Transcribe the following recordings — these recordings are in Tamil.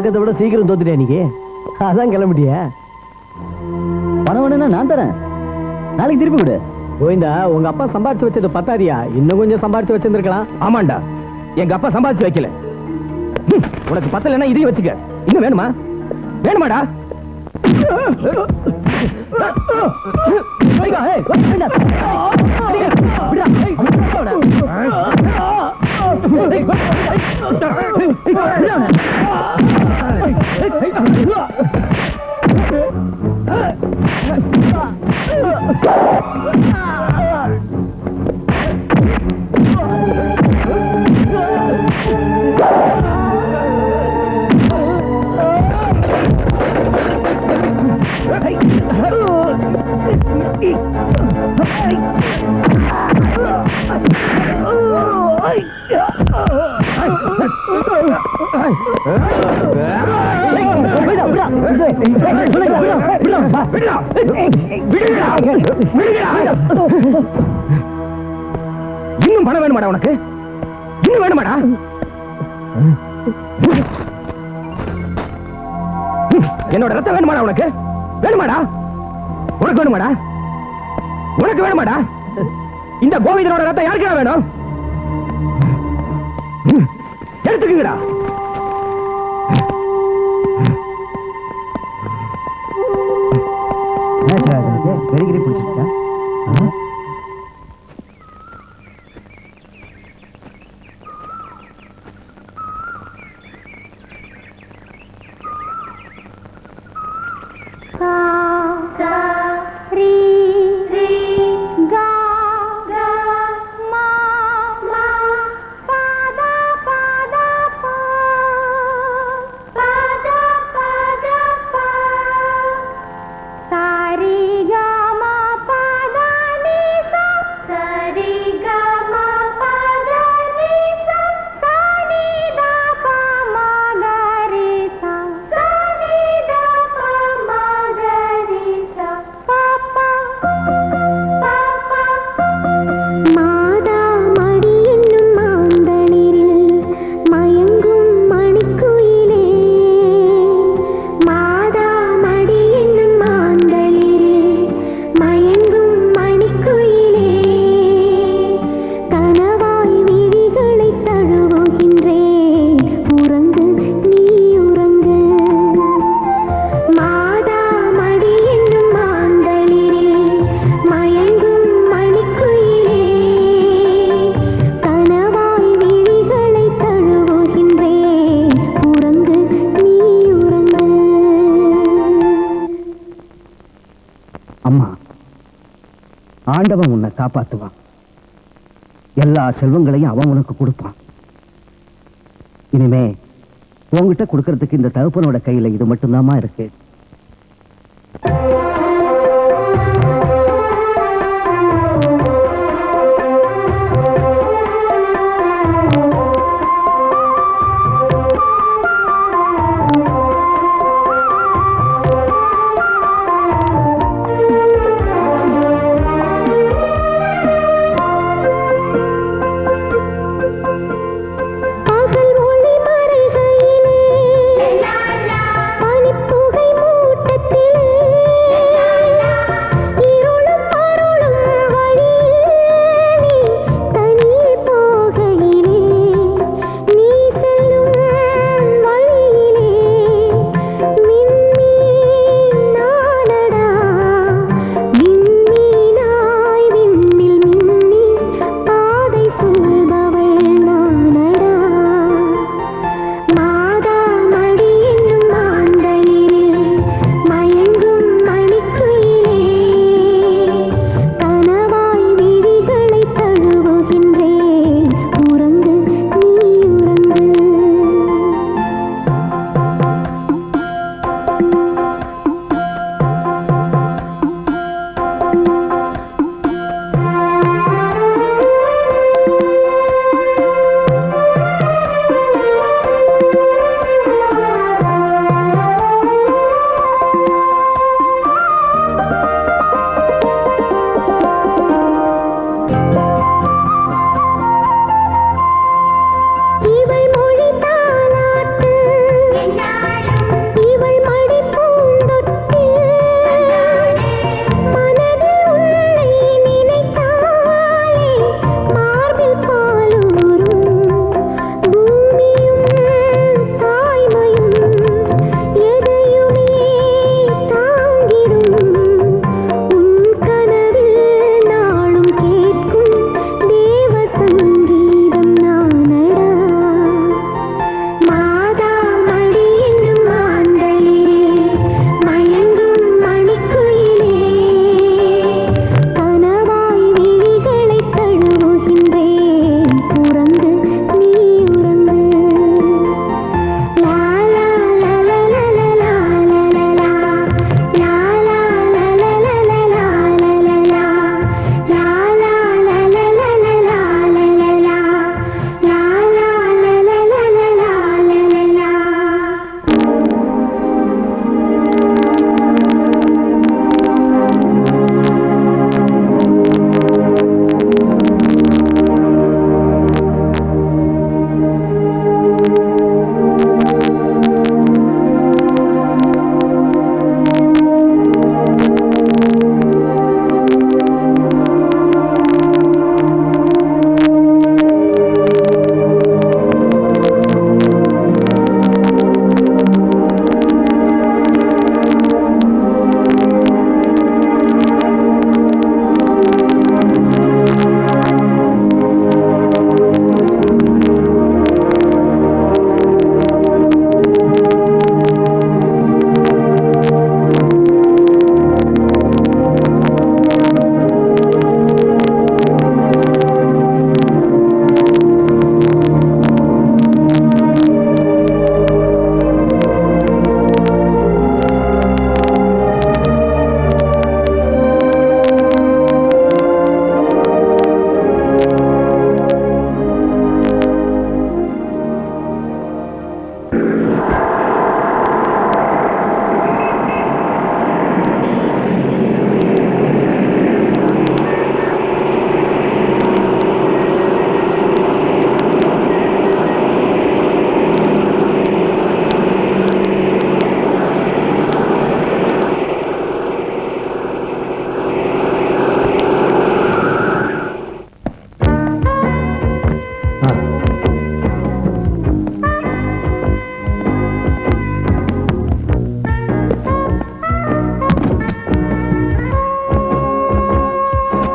எதிர்பார்க்கறத விட சீக்கிரம் தோத்துட்டே நீங்க. அதான் கிளம்பிட்டியா? பணம் வேணும்னா நான் தரேன், நாளைக்கு திருப்பி விடு. கோவிந்தா, உங்க அப்பா சம்பாதிச்சு வச்சது பத்தாதியா? இன்னும் கொஞ்சம் சம்பாதிச்சு வச்சிருந்திருக்கலாம். ஆமாண்டா, எங்க அப்பா சம்பாதிச்சு வைக்கல. உனக்கு பத்தலைன்னா இதையும் வச்சுக்க. இன்னும் வேணுமா? வேணுமாடா? இன்னும் பணம் வேணுமாடா உனக்கு? இன்னும் வேணுமாடா? என்னோட ரத்தம் வேணுமாடா உனக்கு? வேணுமாடா? உனக்கு வேணுமாடா? உனக்கு வேணுமாடா? இந்த கோவிந்தனோட ரத்தம் யாருக்கா வேணும்? எடுத்துக்கங்கடா. வெறிகிரி பிடிச்சிருக்கா? ஆண்டவன் உன்னை காப்பாத்துவான். எல்லா செல்வங்களையும் அவன் உனக்கு கொடுப்பான். இனிமே உன்கிட்ட கொடுக்கறதுக்கு இந்த தகப்பனோட கையில இது மட்டும்தாமா இருக்கு. பனிப்புகை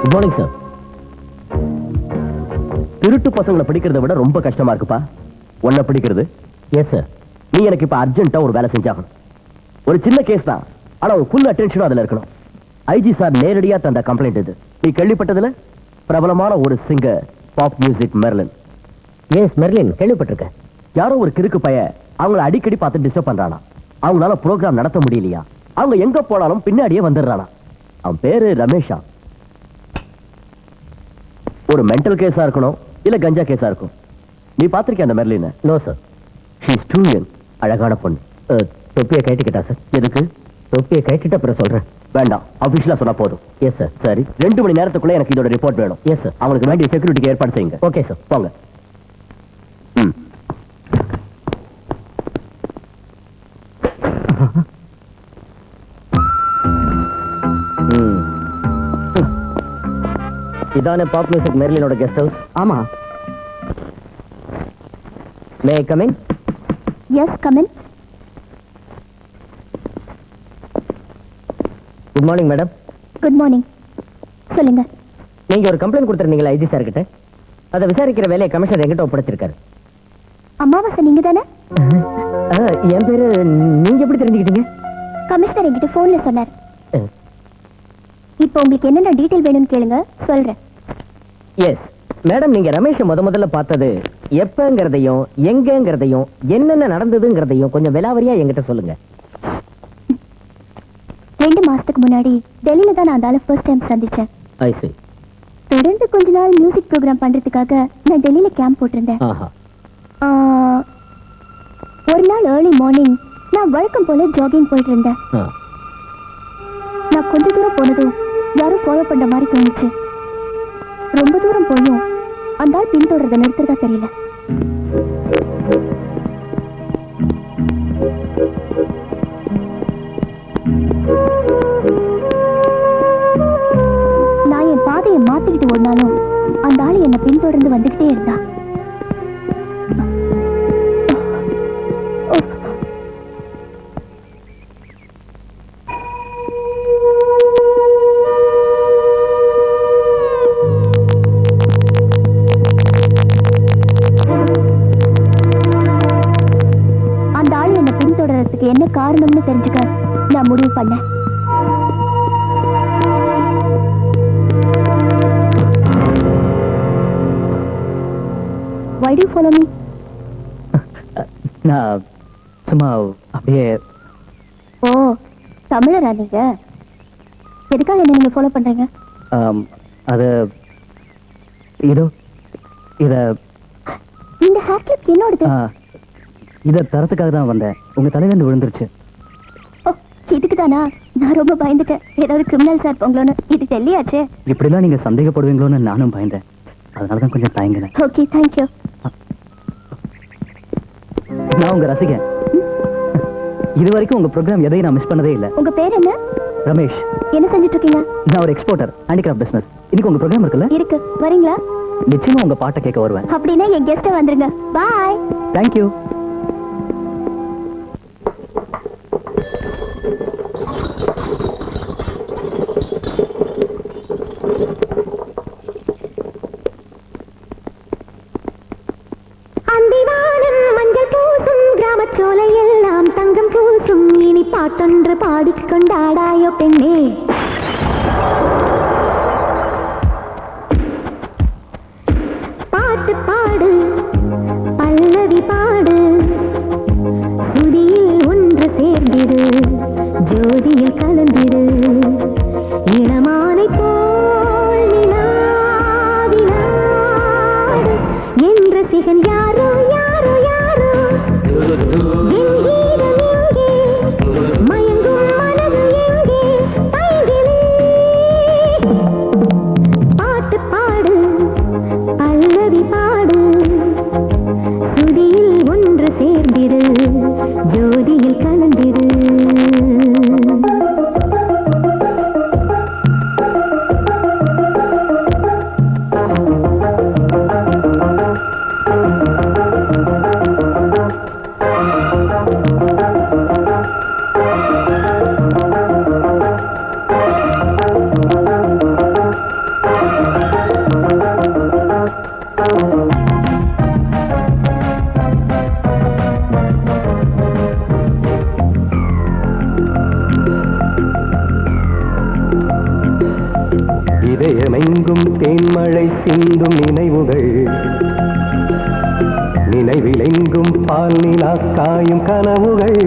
குட் மார்னிங் சார். திருட்டு பசங்களை பிடிக்கிறத விட ரொம்ப கஷ்டமா இருக்குப்பா உன்னை பிடிக்கிறது. Yes sir. நீ எனக்கு இப்ப அர்ஜென்ட்டா ஒரு வேலை செஞ்சாகணும். ஒரு சின்ன கேஸ் தான், ஆனா ஒரு ஃபுல் அட்டென்ஷனும் அதுல இருக்கணும். ஐஜி சார் நேரடியா தந்த கம்ப்ளைண்ட் இது. நீ கேள்விப்பட்டதுல பிரபலமான ஒரு singer, pop music Merlin. Yes Merlin, கேள்விப்பட்டிருக்கேன். யாரோ ஒரு கிறுக்கு பைய அவங்கள அடிக்கடி பார்த்து டிஸ்டர்ப் பண்றானா. அவங்களால ப்ரோக்ராம் நடத்த முடியலையா, அவங்க எங்க போனாலும் பின்னாடியே வந்துடுறானா. அவன் பேரு ரமேஷா. ஒரு மென்டல் கேஸா இருக்கணும் இல்ல கஞ்சா கேஸா இருக்கும். நீ பாத்திருக்கிய அந்த Merlin? No sir. She is too young. அழகான பொண்ணு. தொப்பியை கைட்டிக்கிட்டா சார்? எதுக்கு? தொப்பியை கைட்டிட்ட அப்புறம் சொல்றேன். வேண்டாம், அபிஷியலா சொன்னா போதும். Yes sir. சரி, 2 மணி நேரத்துக்குள்ள எனக்கு இதோட ரிப்போர்ட் வேணும். Yes sir. அவங்களுக்கு வேண்டிய செக்யூரிட்டிக்கு ஏற்பாடு செய்யுங்க. Okay sir. போங்க. இதானே பாப் மியூசிக் மெர்லினோட கெஸ்ட் ஹவுஸ்? ஆமா. May I come in? Yes, come in. Good morning madam. Good morning. சொல்லுங்க. நீங்க ஒரு கம்ப்ளைண்ட் கொடுத்திருந்தீங்களா ஐஜி சார் கிட்ட? அதை விசாரிக்கிற வேலையை கமிஷனர் என்கிட்ட ஒப்படைச்சிருக்காரு. அம்மாவாசை நீங்க தானே? என் பேரு நீங்க எப்படி தெரிஞ்சுக்கிட்டீங்க? கமிஷனர் என்கிட்ட போன்ல சொன்னார். இப்போ உங்களுக்கு என்னென்ன டீடைல் வேணும்னு கேளுங்க, சொல்றேன். எஸ் மேடம், நீங்க ரமேஷை முதல்ல பார்த்தது எப்பங்கிறதையும் எங்கங்கிறதையும் என்னென்ன நடந்ததுங்கிறதையும் கொஞ்சம் விலாவரியா என்கிட்ட சொல்லுங்க. 2 மாசத்துக்கு முன்னாடி டெல்லியில தான் நான் அந்த ஃபர்ஸ்ட் டைம் சந்திச்சேன். ஐ see. தொடர்ந்து கொஞ்ச நாள் மியூசிக் ப்ரோக்ராம் பண்றதுக்காக நான் டெல்லியில கேம்ப் போட்டிருந்தேன். ஆஹா. ஒரு நாள் ஏர்லி மார்னிங் நான் வழக்கம் போல ஜாகிங் போயிட்டு இருந்தேன். நான் கொஞ்ச தூரம் போனதும் யாரும் ஃபாலோ பண்ற மாதிரி தோணுச்சு. ரொம்ப தூரம் போயும் அந்த ஆள் பின்தொடர்றதை நிறுத்துறதா தெரியல. நான் என் பாதையை மாத்திக்கிட்டு ஓடினாலும் அந்த ஆள் என்னை பின்தொடர்ந்து வந்துகிட்டே இருந்தா. என்ன காரணம்னு தெரிஞ்சுக்க நான் முடிவு பண்ணேன். Why do you follow me? நான் சும்மா அப்படியே. ஓ, தமிழரா நீங்க? எதுக்காக என்ன நீங்க ஃபாலோ பண்றீங்க? அது இதோ இத இந்த ஹேர் கிளிப் என்னோடது. இத தரத்துக்காக தான் வந்தேன். உங்க தலையில இருந்து விழுந்துருச்சு. ஓ, இதுக்கு தானா? நான் ரொம்ப பயந்துட்டேன். ஏதாவது கிரிமினல் சார் போங்களோன்னு. இது டெல்லியாச்சே. இப்படிலாம் நீங்க சந்தேகப்படுவீங்களோன்னு நானும் பயந்தேன். அதனாலதான் கொஞ்சம் தயங்கினேன். Okay, thank you. நான் உங்க ரசிகன். இது வரைக்கும் உங்க ப்ரோக்ராம் எதையும் நான் மிஸ் பண்ணதே இல்ல. உங்க பேர் என்ன? ரமேஷ். என்ன செஞ்சுட்டு இருக்கீங்க? நான் ஒரு எக்ஸ்போர்ட்டர், ஹேண்டிகிராஃப்ட் பிசினஸ். இன்னைக்கு உங்க ப்ரோக்ராம் இருக்குல்ல? இருக்கு, வரீங்களா? நிச்சயமா உங்க பாட்டை கேட்க வருவேன். அப்படின்னா என் கெஸ்ட வந்துருங்க. பாய். தேங்க்யூ. சோலையெல்லாம் தங்கம் பூசும். இனி பாட்டொன்று பாடிக்கொண்டாடாயோ பெண்ணே. பாட்டு பாடு, பல்லவி பாடு. இதயமெங்கும் தேன்மழை சிந்தும் நினைவுகள், நினைவிலெங்கும் பால் நிலா காயும் கனவுகள்.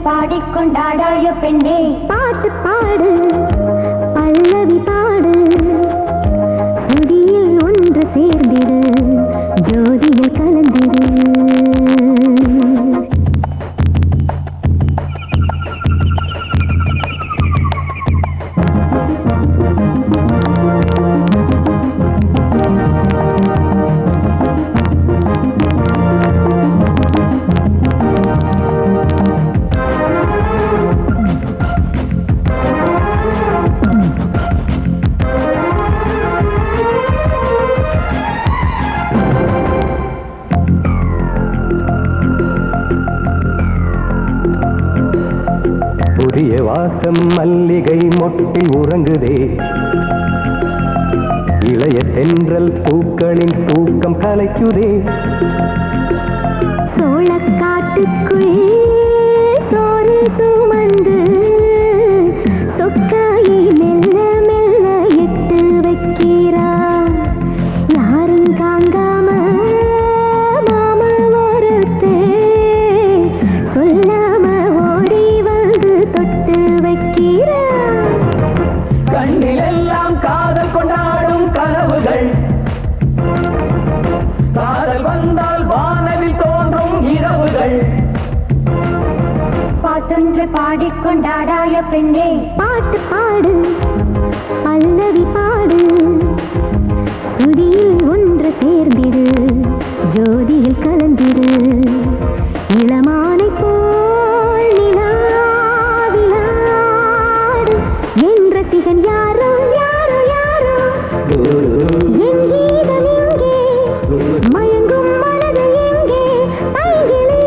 பாடிக்கொண்டாடாய பெண்ணே, பாட்டு பாடு, பல்லவி பாடு, சுதியில் ஒன்று சேர்ந்திடு, ஜோதியில் கலந்திடு. புதிய வாசம் மல்லிகை மொட்டில் உறங்குதே, இளைய தென்றல் பூக்களின் தூக்கம் கலைக்குதே. சோளக்காட்டுக்குள் சோறு சுமந்து சொக்காயை மெல்ல மெல்ல எட்டு வைக்கிறார். யாரும் காங்காம மாமா ஒருத்தே சொல்லாம ஓடி வந்து தொட்டு வைக்கிறார். கண்ணிலெல்லாம் காதல் கொண்டாடும் கனவுகள், காதல் வந்தால் வானவில் தோன்றும் இரவுகள். பாட்டொன்று பாடிக்கொண்டாடாய பெண்ணே, பாட்டு பாடு, பல்லவி பாடு, சுதியில் ஒன்று சேர்ந்திடு, ஜோதியில் கலந்திடு. இளமானை போல் நிலாவிலாடு என்ற சிகன் யாரோ யாரோ யாரோ. என் கீதம் எங்கே, மயங்கும் மனது எங்கே, பைகிளே.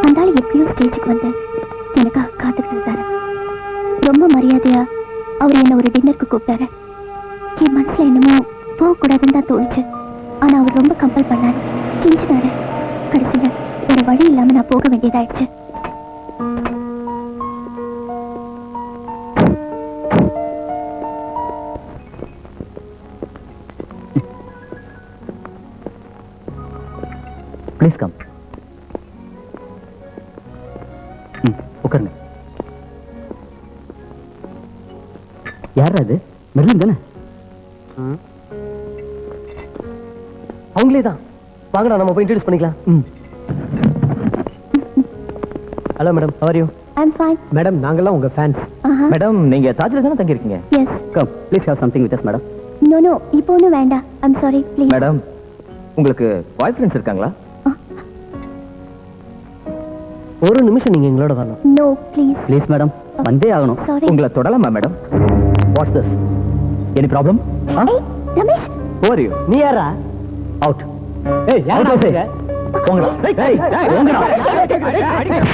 அந்தாலும் எப்படியோ ஸ்டேஜுக்கு வந்து எனக்காக காத்துக்கிட்டு இருந்தாரு. ரொம்ப மரியாதையா அவர் என்ன ஒரு டின்னருக்கு கூப்பிட்டாரு. என் மனசுல என்னமோ போகக்கூடாதுன்னு தான் தோணுச்சு. ஆனா அவர் ரொம்ப கம்பல் பண்ணாரு, கெஞ்சினாரு. கடைசியில ஒரு வழி இல்லாம நான் போக வேண்டியதாயிடுச்சு. Please come. உட்காருங்க. யார் அது? மெர்லின் தானே? அவங்களே தான். வாங்கடா, நம்ம போய் இன்ட்ரோடியூஸ் பண்ணிக்கலாம். Hello madam, how are you? I'm fine. Madam, நாங்கெல்லாம் உங்க ஃபேன்ஸ். மேடம், நீங்க தாஜ்ல தானே தங்கி இருக்கீங்க? Yes. Come, please have something with us madam. No, இப்போ ஒன்றும் வேண்டாம். I'm sorry, please. மேடம், உங்களுக்கு பாய் ஃப்ரெண்ட்ஸ் இருக்காங்களா? ஒரு நிமிஷம் நீங்க எங்களோட வரணும். No, please. ப்ளீஸ் மேடம், வந்தே ஆகணும். Sorry. உங்களை தொடலாமா madam? What's this? Any problem? Hey, Ramesh. Who are you? நீ யாரா? அவுட். ஏய், யார் பேசுறீங்க? போங்கடா. ஏய், போங்கடா.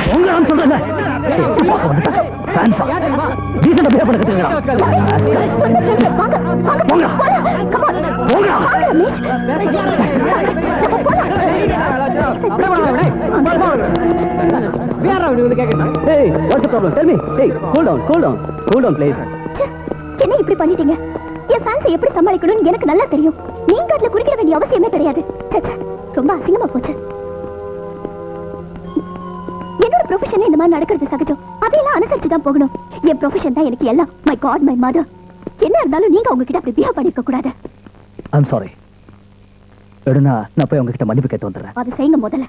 போங்கடான்னு சொல்றேன். ஃபேன்ஸா? டீசன்ட்டா பிஹேவ் பண்ண கத்துக்கங்கடா. வாங்க. போங்கடா. Come on. போங்கடா. Ramesh. Hey, what's the problem? Tell me. Hey, cool down, please. என்ன இப்படி பண்ணிட்டீங்க? என் ஃபேன்ஸை எப்படி சமாளிக்கணும்னு எனக்கு நல்லா தெரியும். நீங்க அதுல குறுக்கிட வேண்டிய அவசியமே கிடையாது. ரொம்ப அசிங்கமா போச்சு. என்னோட ப்ரொஃபஷன்ல இந்த மாதிரி நடக்கிறது சகஜம். அதையெல்லாம் அனுசரிச்சு தான் போகணும். என் ப்ரொஃபஷன் தான் எனக்கு எல்லாம். My God, my mother. என்ன இருந்தாலும் நீங்க அவங்க கிட்ட அப்படி பிஹேவ் பண்ணிருக்க கூடாது. I'm sorry. எடுனா நான் போய் உங்ககிட்ட மன்னிப்பு கேட்டு வந்துடுறேன். அதை செய்யுங்க முதல்ல.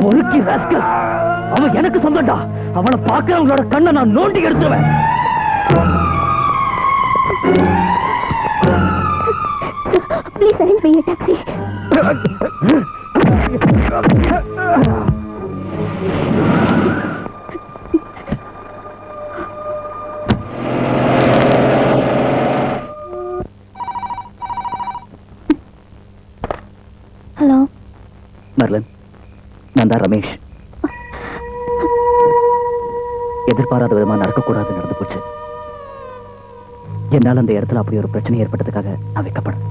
பொறுக்கி ராஸ்கல், அவன் எனக்கு சொந்தம்டா. அவனை பார்க்கிறவங்களோட கண்ணை நான் நோண்டி எடுத்துருவேன். Please arrange me a taxi. Hello Marlon, நான் தான் ரமேஷ். எதிர்பாராத விதமா நடக்கக்கூடாது நடந்து போச்சு. என்னால் அந்த இடத்துல அப்படி ஒரு பிரச்சனை ஏற்பட்டதுக்காக நான் வைக்கப்படும்.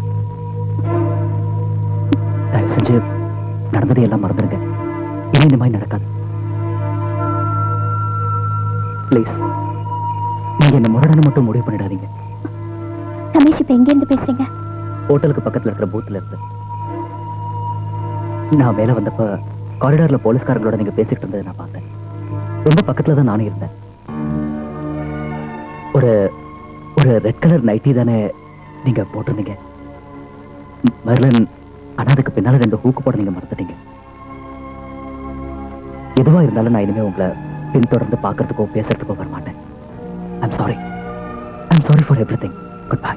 தயவு செஞ்சு நடந்ததை எல்லாம் மறந்துடுங்க. இனி இந்த மாதிரி நடக்காது. பிளீஸ், நீங்க என்ன முரடனை மட்டும் முடிவு பண்ணிடாதீங்க. ரமேஷ், இப்ப எங்க இருந்து பேசுறீங்க? ஹோட்டலுக்கு பக்கத்துல இருக்கிற பூத்துல இருந்து. நான் மேல வந்தப்ப காரிடார்ல போலீஸ்காரங்களோட நீங்க பேசிட்டு இருந்ததை நான் பார்த்தேன். ரொம்ப பக்கத்துல தான் நானும் இருந்தேன். ஒரு ஒரு ரெட் கலர் நைட்டி தானே நீங்க போட்டிருந்தீங்க மர்லன்? ஆனா அதுக்கு பின்னால 2 ஹூக்கு போட நீங்க மறந்துட்டீங்க. எதுவா இருந்தாலும் நான் இனிமே உங்களை பின்தொடர்ந்து பார்க்கறதுக்கோ பேசுறதுக்கோ வர மாட்டேன். I'm sorry for everything. Good bye.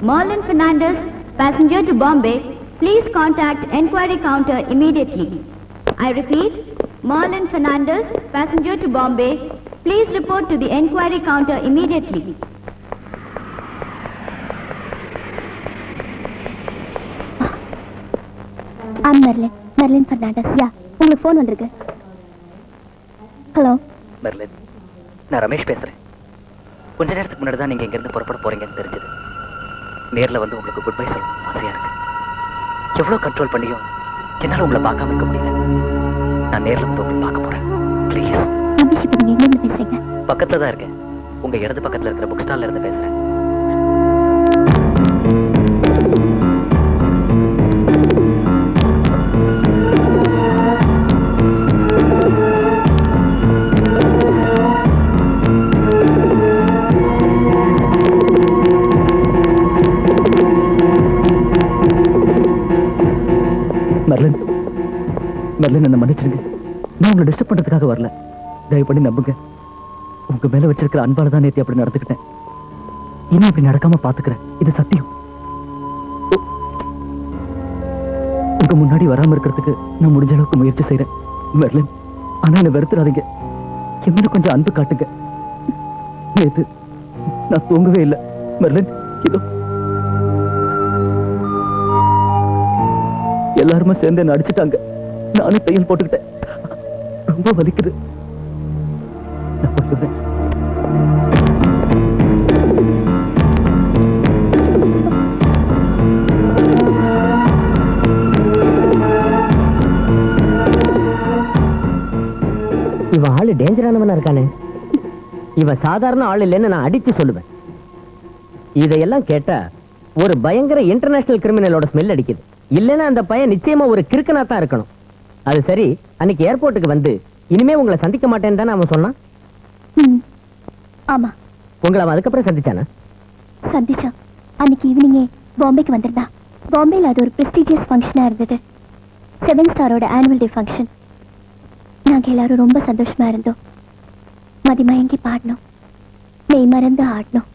Marlon Fernandez, passenger to Bombay, please contact enquiry counter immediately. I repeat, Marlon Fernandez, passenger to Bombay, please report to the enquiry counter immediately. I'm Marlon Fernandez. Yeah, உங்களுக்கு ஃபோன் வந்திருக்கு. ஹலோ மர்லன், நான் ரமேஷ் பேசுறேன். கொஞ்ச நேரத்துக்கு முன்னாடி தான் நீங்க இங்கிருந்து புறப்பட போறீங்கன்னு தெரிஞ்சது. நேர்ல வந்து உங்களுக்கு குட் பை சொல்லணும் ஆசையா இருக்கு. எவ்வளவு கண்ட்ரோல் பண்ணியும் என்னால உங்களை பார்க்காம இருக்க முடியல. நான் நேர்ல வந்து உங்களை பார்க்க போறேன். ப்ளீஸ். ரமேஷ், இப்ப நீங்க எங்க இருந்து பேசுறீங்க? பக்கத்துல தான் இருக்கேன். உங்க இடது பக்கத்துல இருக்கிற புக் ஸ்டால்ல இருந்து பேசுறேன். மர்லன், என்ன மன்னிச்சிருங்க. நான் உங்களை டிஸ்டர்ப் பண்றதுக்காக வரல. தயவு பண்ணி நம்புங்க. உங்க மேல வச்சிருக்கிற அன்பால தான் நேத்தி அப்படி நடந்துக்கிட்டேன். இனி அப்படி நடக்காம பாத்துக்கிறேன். இது சத்தியம். உங்க முன்னாடி வராம இருக்கிறதுக்கு நான் முடிஞ்ச அளவுக்கு முயற்சி செய்யறேன் மர்லன். ஆனா என்ன வெறுத்துறாதீங்க. என்ன கொஞ்சம் அன்பு காட்டுங்க. நேத்து நான் தூங்கவே இல்லை மர்லன். இதோ எல்லாருமே சேர்ந்து என்ன அடிச்சுட்டாங்க. நானும் தையல் போட்டுக்கிட்டேன். ரொம்ப வலிக்குது. நான் போயிடுறேன். இவன் ஆளு டேஞ்சரானவனா இருக்கானே. இவன் சாதாரண ஆள் இல்லைன்னு நான் அடிச்சு சொல்லுவேன். இதையெல்லாம் கேட்டா ஒரு பயங்கர இன்டர்நேஷனல் கிரிமினலோட ஸ்மெல் அடிக்குது. இல்லைன்னா அந்த பையன் நிச்சயமா ஒரு கிறுக்கனா தான் இருக்கணும். அது சரி, அன்னைக்கு ஏர்போர்ட்டுக்கு வந்து இனிமே உங்களை சந்திக்க மாட்டேன்னு தானே அவன் சொன்னான். ஆமா. உங்களை அவன் அதுக்கப்புறம் சந்திச்சானா? சந்திச்சான். அன்னைக்கு ஈவினிங்கே பாம்பேக்கு வந்திருந்தா. பாம்பேல அது ஒரு பிரஸ்டீஜியஸ் ஃபங்க்ஷனா இருந்தது. 7 ஸ்டாரோட ஆனுவல் டே ஃபங்க்ஷன். நாங்க எல்லாரும் ரொம்ப சந்தோஷமா இருந்தோம். மதிமயங்கி பாடணும், மெய் மறந்து ஆடணும்.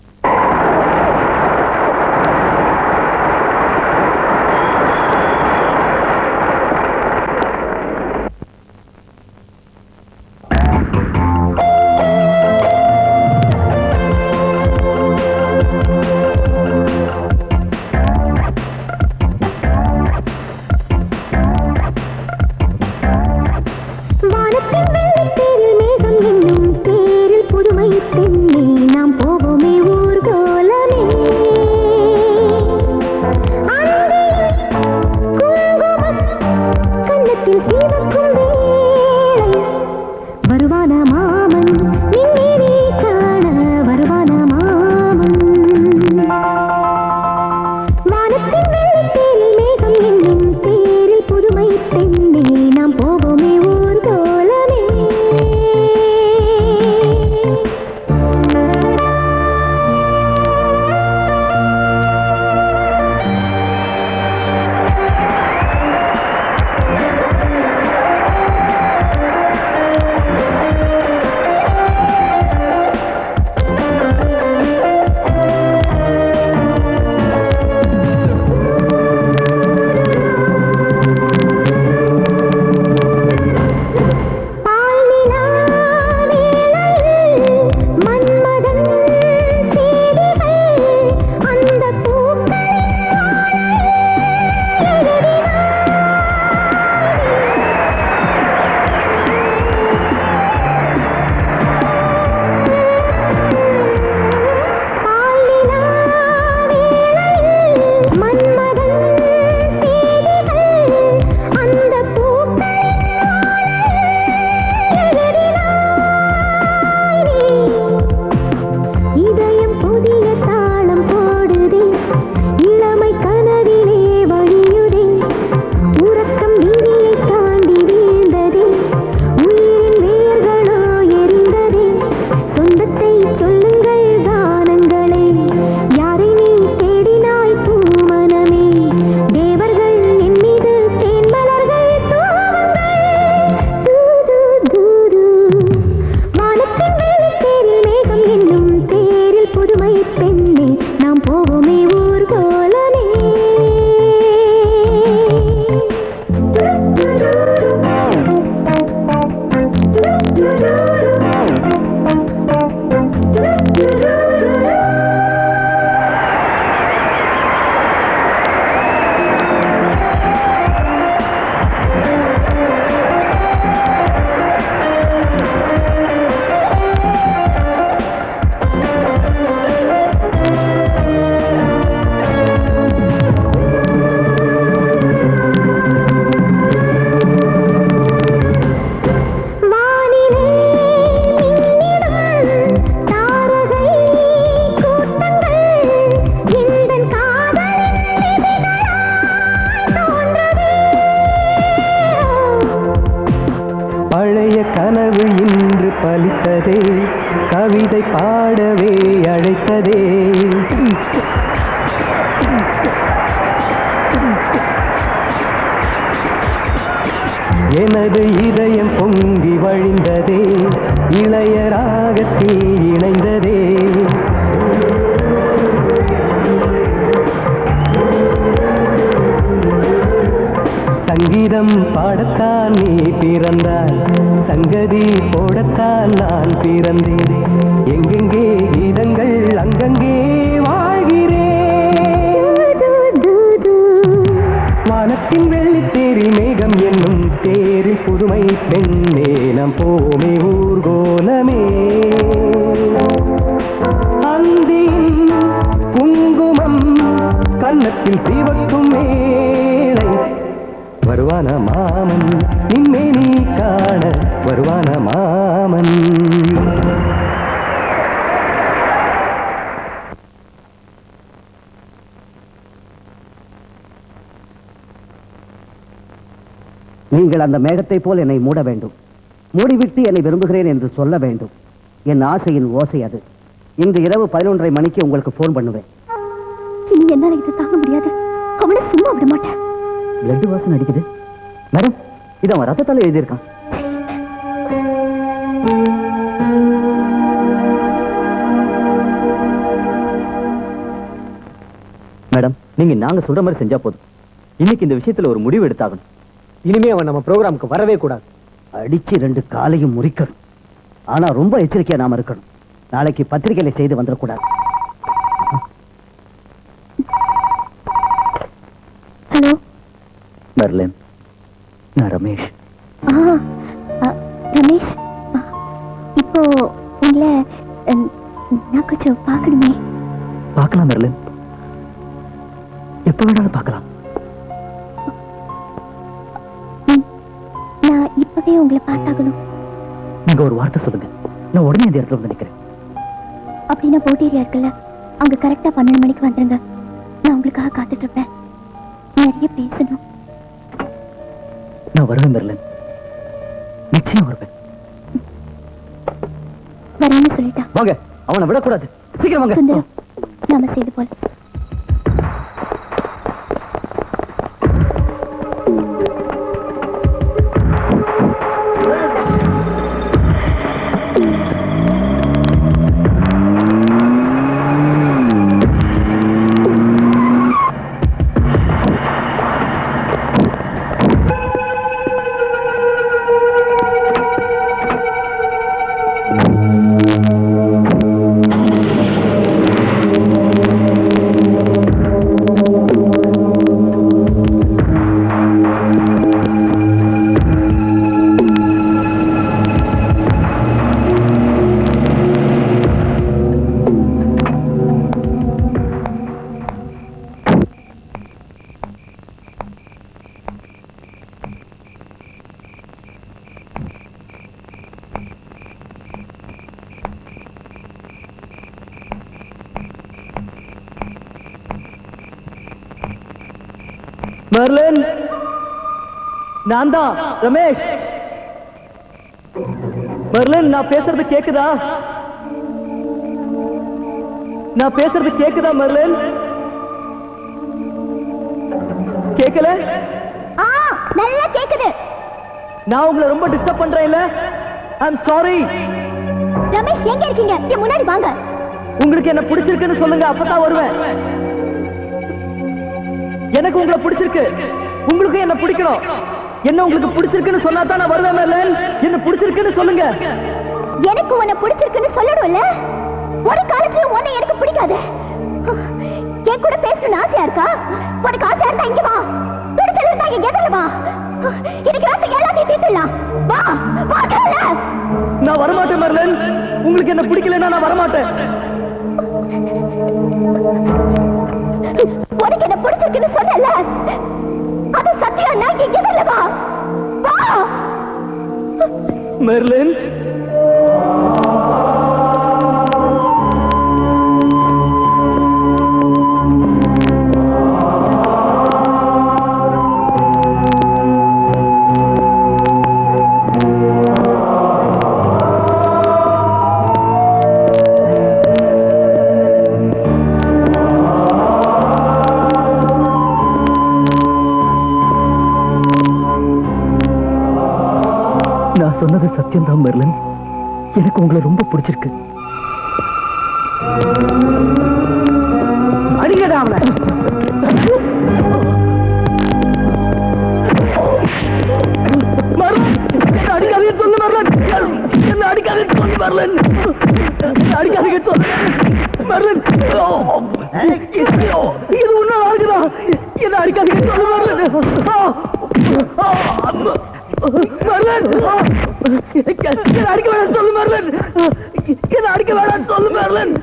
கவிதை பாடவே அழைத்ததே. எனது இதயம் பொங்கி வழிந்ததே, இளையராகத்தில் இணைந்ததே. சங்கீதம் பாடத்தான் நீ பிறந்தாய், சங்கதி போடத்தான் நான் பிறந்தேன். எங்கெங்கே கீதங்கள் அங்கங்கே வாழ்கிறேன். வானத்தின் வெள்ளித்தேரில் மேகம் என்னும் தேரில் புதுமை பெண்ணே, நாம் போமே ஊர்கோலமே. அந்தியின் குங்குமம் கன்னத்தில் சிவக்கும் மேலை, வருவான மாமன் நின்மே நீ காண, வருவான மாமன். நீங்கள் அந்த மேகத்தை போல் என்னை மூட வேண்டும். மூடிவிட்டு என்னை விரும்புகிறேன் என்று சொல்ல வேண்டும். என் ஆசையின் ஓசை அது. இன்று இரவு 11:30 மணிக்கு உங்களுக்கு போன் பண்ணுவேன். இனி என்னால இது தாங்க முடியாது. அவனை சும்மா விட மாட்டேன். பிளட் வாசனை அடிக்குது. மேடம், இது அவன் ரத்தத்தால எழுதியிருக்கான். மேடம், நீங்க நாங்க சொல்ற மாதிரி செஞ்சா போதும். இன்னைக்கு இந்த விஷயத்துல ஒரு முடிவு எடுத்தாகணும். இனிமே அவன் நம்ம ப்ரோக்ராமுக்கு வரவே கூடாது. அடிச்சு 2 காலையும் முறிக்கணும். ஆனா ரொம்ப எச்சரிக்கையா நாம இருக்கணும். நாளைக்கு பத்திரிகையில செய்து வந்துடக்கூடாது. ஹலோ மெர்லின், நான் ரமேஷ். ரமேஷ், இப்போ உங்களை நான் கொஞ்சம் பார்க்கணுமே. பார்க்கலாம் மெர்லின், எப்ப வேணாலும் பார்க்கலாம். நான் இப்பவே உங்களை பார்த்தாகணும். நீங்க ஒரு வார்த்தை சொல்லுங்க, நான் உடனே இந்த இடத்துல வந்து நிக்கிறேன். அப்படின்னா போட் ஏரியா இருக்குல்ல, அங்க கரெக்டா 12 மணிக்கு வந்துருங்க. நான் உங்களுக்காக காத்துட்டு இருப்பேன். நிறைய பேசணும். நான் வருவேன் மெர்லின், நிச்சயம் வருவேன். வரேன்னு சொல்லிட்டா. வாங்க, அவனை விடக்கூடாது. சீக்கிரம் வாங்க. சுந்தரம், நாம செய்து போல. மெர்லின், நான் தான் ரமேஷ். மெர்லின், நான் பேசுறது கேக்குதா? நான் பேசுறது கேக்குதா மெர்லின்? கேக்கல? நல்லா கேக்குது. நான் உங்களை ரொம்ப டிஸ்டர்ப் பண்றேன் இல்ல? I'm sorry. ரமேஷ், எங்க இருக்கீங்க? இங்க முன்னாடி வாங்க. உங்களுக்கு என்ன பிடிச்சிருக்குன்னு சொல்லுங்க, அப்பதான் வருவேன். எனக்கு உங்களை பிடிச்சிருக்கு, உங்களுக்கு என்ன பிடிக்கணும். என்ன உங்களுக்கு பிடிச்சிருக்குன்னு சொன்னா தான் நான் வருவேன் மெர்லின். என்ன பிடிச்சிருக்குன்னு சொல்லுங்க. எனக்கு உன்னை பிடிச்சிருக்குன்னு சொல்லணும்ல. ஒரு காலத்துல உன்னை எனக்கு பிடிக்காது. என் கூட பேசணும்னு ஆசையா இருக்கா? உனக்கு ஆசையா இருந்தா இங்க வா. துடிச்சல இருந்தா இங்க எதிர வா. எனக்கு ஆசை எல்லாத்தையும் தீர்த்துடலாம். வா வா. நான் வரமாட்டேன் மெர்லின். உங்களுக்கு என்ன பிடிக்கலன்னா நான் வரமாட்டேன். உனக்கு என்ன பிடிச்சிருக்குன்னு சொன்னல, அது சத்தியம். நான் இங்க எதிர வா. வா மெர்லின். நான் சொன்னது சத்தியம்தான் மெர்லின். எனக்கு உங்களை ரொம்ப பிடிச்சிருக்கு. அடிக்கடா அவனை. அடிக்காதீங்க சொல்லு மெர்லின். என்ன அடிக்காதீங்க சொல்லு மெர்லின். அடிக்காதீங்க சொல்லு மெர்லின். இது ஒன்னும் ஆகுதா? என்ன அடிக்காதீங்க சொல்லு மெர்லின். என்ன அடிக்க வேணாம் சொல்லு மெர்லின். என்ன அடிக்க வேணாம் சொல்லு மெர்லின்.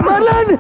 மெர்லின்.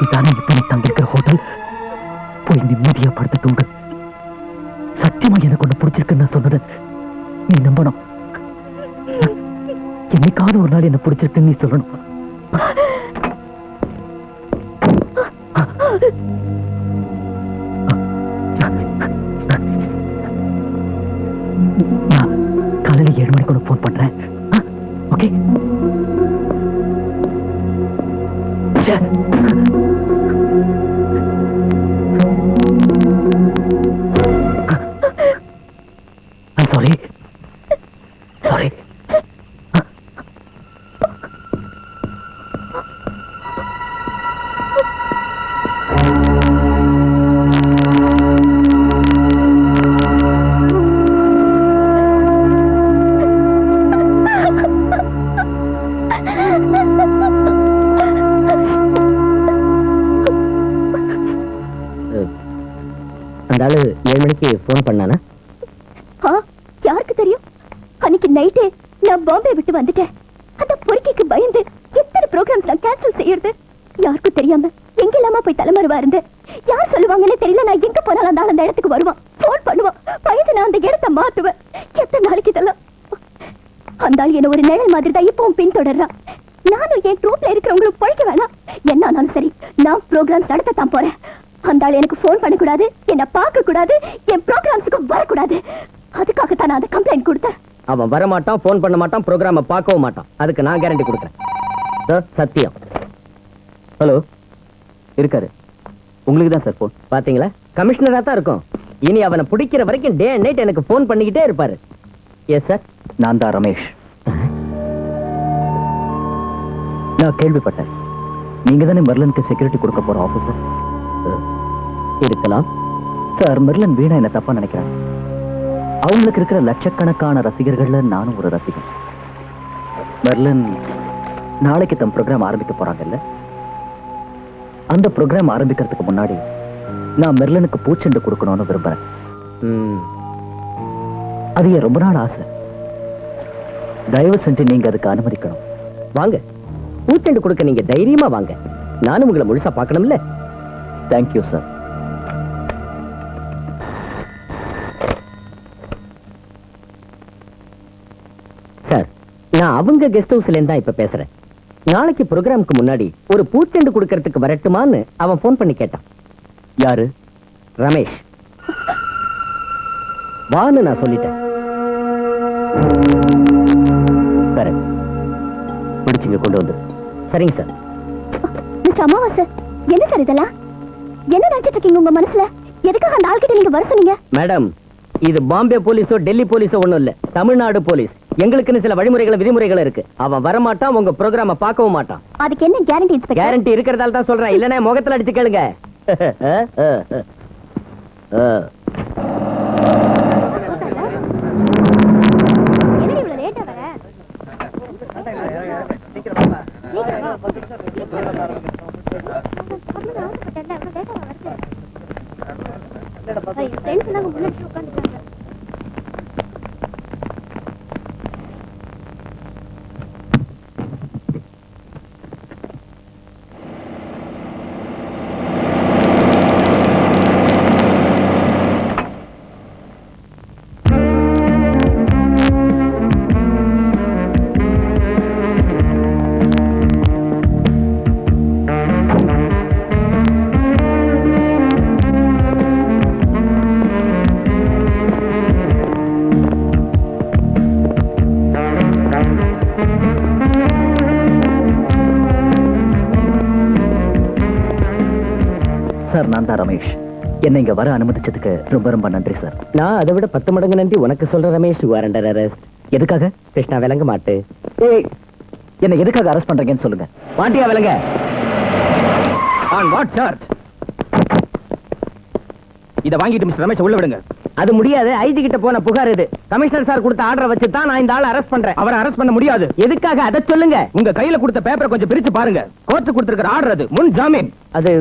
இதானே இப்ப நீ தங்கிருக்கிற ஹோட்டல்? போய் நிம்மதியா படுத்து தூங்கு. சத்தியமா எனக்கு ஒண்ணு பிடிச்சிருக்குன்னு நான் சொன்னது நீ நம்பணும். என்னைக்காவது ஒரு நாள் என்ன பிடிச்சிருக்குன்னு நீ சொல்லணும். நான் காலையில 7 மணிக்கு உனக்கு போன் பண்றேன். ஓகே? I'm sorry. Sorry. அந்த ஆளு 7 மணிக்கு போன் பண்ணானா? யாருக்கு தெரியும்? அன்னைக்கு நைட்டே நான் பாம்பே விட்டு வந்துட்டேன். அந்த பொறுக்கிக்கு பயந்து எத்தனை ப்ரோக்ராம்ஸ் நான் கேன்சல் செய்யறது யாருக்கும் தெரியாம எங்கெல்லாமா போய் தலைமறைவா இருந்து யார் சொல்லுவாங்கன்னு தெரியல. நான் எங்க போனாலும் அந்த ஆள் அந்த இடத்துக்கு வருவான், போன் பண்ணுவான். பயந்து நான் அந்த இடத்தை மாத்துவேன். எத்தனை நாளைக்கு இதெல்லாம்? அந்த ஆள் என்ன ஒரு நிழல் மாதிரி தான் இப்பவும் பின்தொடர்றான். நானும் என் ட்ரூப்ல இருக்கிறவங்களுக்கு பழைக்க வேணாம். என்ன ஆனாலும் சரி, நான் ப்ரோக்ராம்ஸ் நடத்தத்தான் போறேன். அந்த ஆள் எனக்கு போன் பண்ணக்கூடாது, என்ன பார்க்க கூடாது, என் ப்ரோக்ராம்ஸுக்கு வரக்கூடாது. அதுக்காகத்தான் நான் அந்த கம்ப்ளைண்ட் கொடுத்தேன். அவன் வர மாட்டான், போன் பண்ண மாட்டான், ப்ரோக்ராம பார்க்கவும் மாட்டான். அதுக்கு நான் கேரண்டி கொடுக்குறேன். சத்தியம். ஹலோ, இருக்காரு. உங்களுக்கு தான் சார் போன். பாத்தீங்களா, கமிஷனரா தான் இருக்கும். இனி அவனை பிடிக்கிற வரைக்கும் டே அண்ட் நைட் எனக்கு போன் பண்ணிக்கிட்டே இருப்பாரு. Yes sir. நான் தான் ரமேஷ். நான் கேள்விப்பட்டேன், நீங்க தானே மெர்லனுக்கு செக்யூரிட்டி கொடுக்க போற ஆபீசர். இருக்கலாம் சார். மெர்லன் வீணா என்ன தப்பா நினைக்கிறாங்க. அவங்களுக்கு இருக்கிற லட்சக்கணக்கான ரசிகர்கள்ல நானும் ஒரு ரசிகன். மெர்லன் நாளைக்கு தம் ப்ரோக்ராம் ஆரம்பிக்க போறாங்கல்ல, அந்த ப்ரோக்ராம் ஆரம்பிக்கிறதுக்கு முன்னாடி நான் மெர்லனுக்கு பூச்செண்டு கொடுக்கணும்னு விரும்புறேன். அது என் ரொம்ப நாள் ஆசை. தயவு செஞ்சு நீங்க அதுக்கு அனுமதிக்கணும். வாங்க, பூச்செண்டு கொடுக்க நீங்க தைரியமா வாங்க. நானும் உங்களை முழுசா பார்க்கணும்ல. Thank you sir. சார், நான் அவங்க கெஸ்ட் ஹவுஸ்ல இருந்தா இப்ப பேசுறேன். நாளைக்கு ப்ரோக்ராமுக்கு முன்னாடி ஒரு பூச்செண்டு கொடுக்கறதுக்கு வரட்டுமான்னு அவன் போன் பண்ணி கேட்டான். யாரு? ரமேஷ். வான்னு நான் சொல்லிட்டேன். சரி, பிடிச்சிங்க கொண்டு வந்து. சரிங்க சார். மிஸ்டர் அமாவாசை, என்ன சார் இதெல்லாம்? என்ன நினைச்சிட்டு இருக்கீங்க உங்க மனசுல? எதுக்காக அந்த ஆள்கிட்ட நீங்க வர சொன்னீங்க? மேடம், இது பாம்பே போலீஸோ டெல்லி போலீஸோ ஒண்ணும் இல்ல, தமிழ்நாடு போலீஸ். எங்களுக்குன்னு சில வழிமுறைகள் விதிமுறைகள் இருக்கு. அவன் வரமாட்டான், உங்க ப்ரோக்ராம பார்க்கவும் மாட்டான். அதுக்கு என்ன கேரண்டி இன்ஸ்பெக்டர்? கேரண்டி இருக்கிறதால தான் சொல்றேன், இல்லன்னா முகத்துல அடிச்சு கேளுங்க. என்னடி இவ்வளவு லேட்டா வர? ஃப்ரெண்ட்ஸ் எல்லாம் முன்னாடி உட்கார்ந்துட்டாங்க. தான் ரமேஷ். என்னை இங்க வர அனுமதிச்சதுக்கு ரொம்ப ரொம்ப நன்றி சார். நான் அதை விட 10 மடங்கு நன்றி உனக்கு சொல்ற ரமேஷ். வாரண்டர் அரெஸ்ட். எதுக்காக? கிருஷ்ணா விளங்க மாட்டு. ஏய், என்னை எதுக்காக அரெஸ்ட் பண்றீங்கன்னு சொல்லுங்க. மாட்டியா விளங்க? On what charge? இத வாங்கிட்டு மிஸ்டர் ரமேஷ் உள்ள விடுங்க. அது முடியாது. ஐஜி கிட்ட போன புகார் இது. கமிஷனர் சார் கொடுத்த ஆர்டரை வச்சு தான் நான் இந்த ஆளை அரெஸ்ட் பண்றேன். அவரை அரெஸ்ட் பண்ண முடியாது. எதுக்காக அதை சொல்லுங்க. உங்க கையில கொடுத்த பேப்பரை கொஞ்சம் பிரிச்சு பாருங்க. கோர்ட் கொடுத்திருக்கிற ஆர்டர் அது. முன் ஜாமீன். அது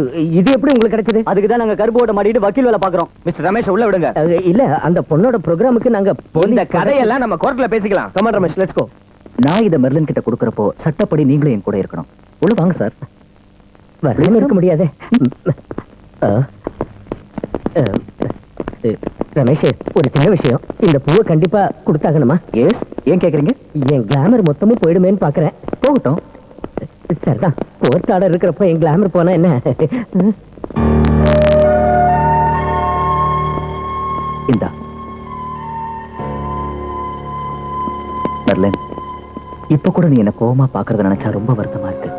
இது எப்படி உங்களுக்கு கிடைச்சது? அதுக்கு தான் நாங்க கருப்போட மாட்டிட்டு வக்கீல் வேலை பாக்குறோம். மிஸ்டர் ரமேஷ் உள்ள விடுங்க. இல்ல, அந்த பொண்ணோட ப்ரோகிராமுக்கு நாங்க இந்த கதையெல்லாம் நம்ம கோர்ட்ல பேசிக்கலாம். Come on Ramesh, let's go. நான் இதை மெர்லின் கிட்ட கொடுக்கறப்போ சட்டப்படி நீங்களும் என் கூட இருக்கணும். உள்ள வாங்க சார். வரல இருக்க முடியாதே. ரமேஷ், ஒரு சின்ன விஷயம். இந்த பூவை கண்டிப்பா கொடுத்தாகணுமா? எஸ். ஏன் கேக்குறீங்க? என் கிளாமர் மொத்தமும் போயிடுமேன்னு பாக்குறேன். போகட்டும். சரிதான். கோர்ட் ஆர்டர் இருக்கிறப்ப என் கிளாமர் போனா என்ன? இந்தா மெர்லின், இப்ப கூட நீ என்ன கோவமா பாக்குறத நினைச்சா ரொம்ப வருத்தமா இருக்கு.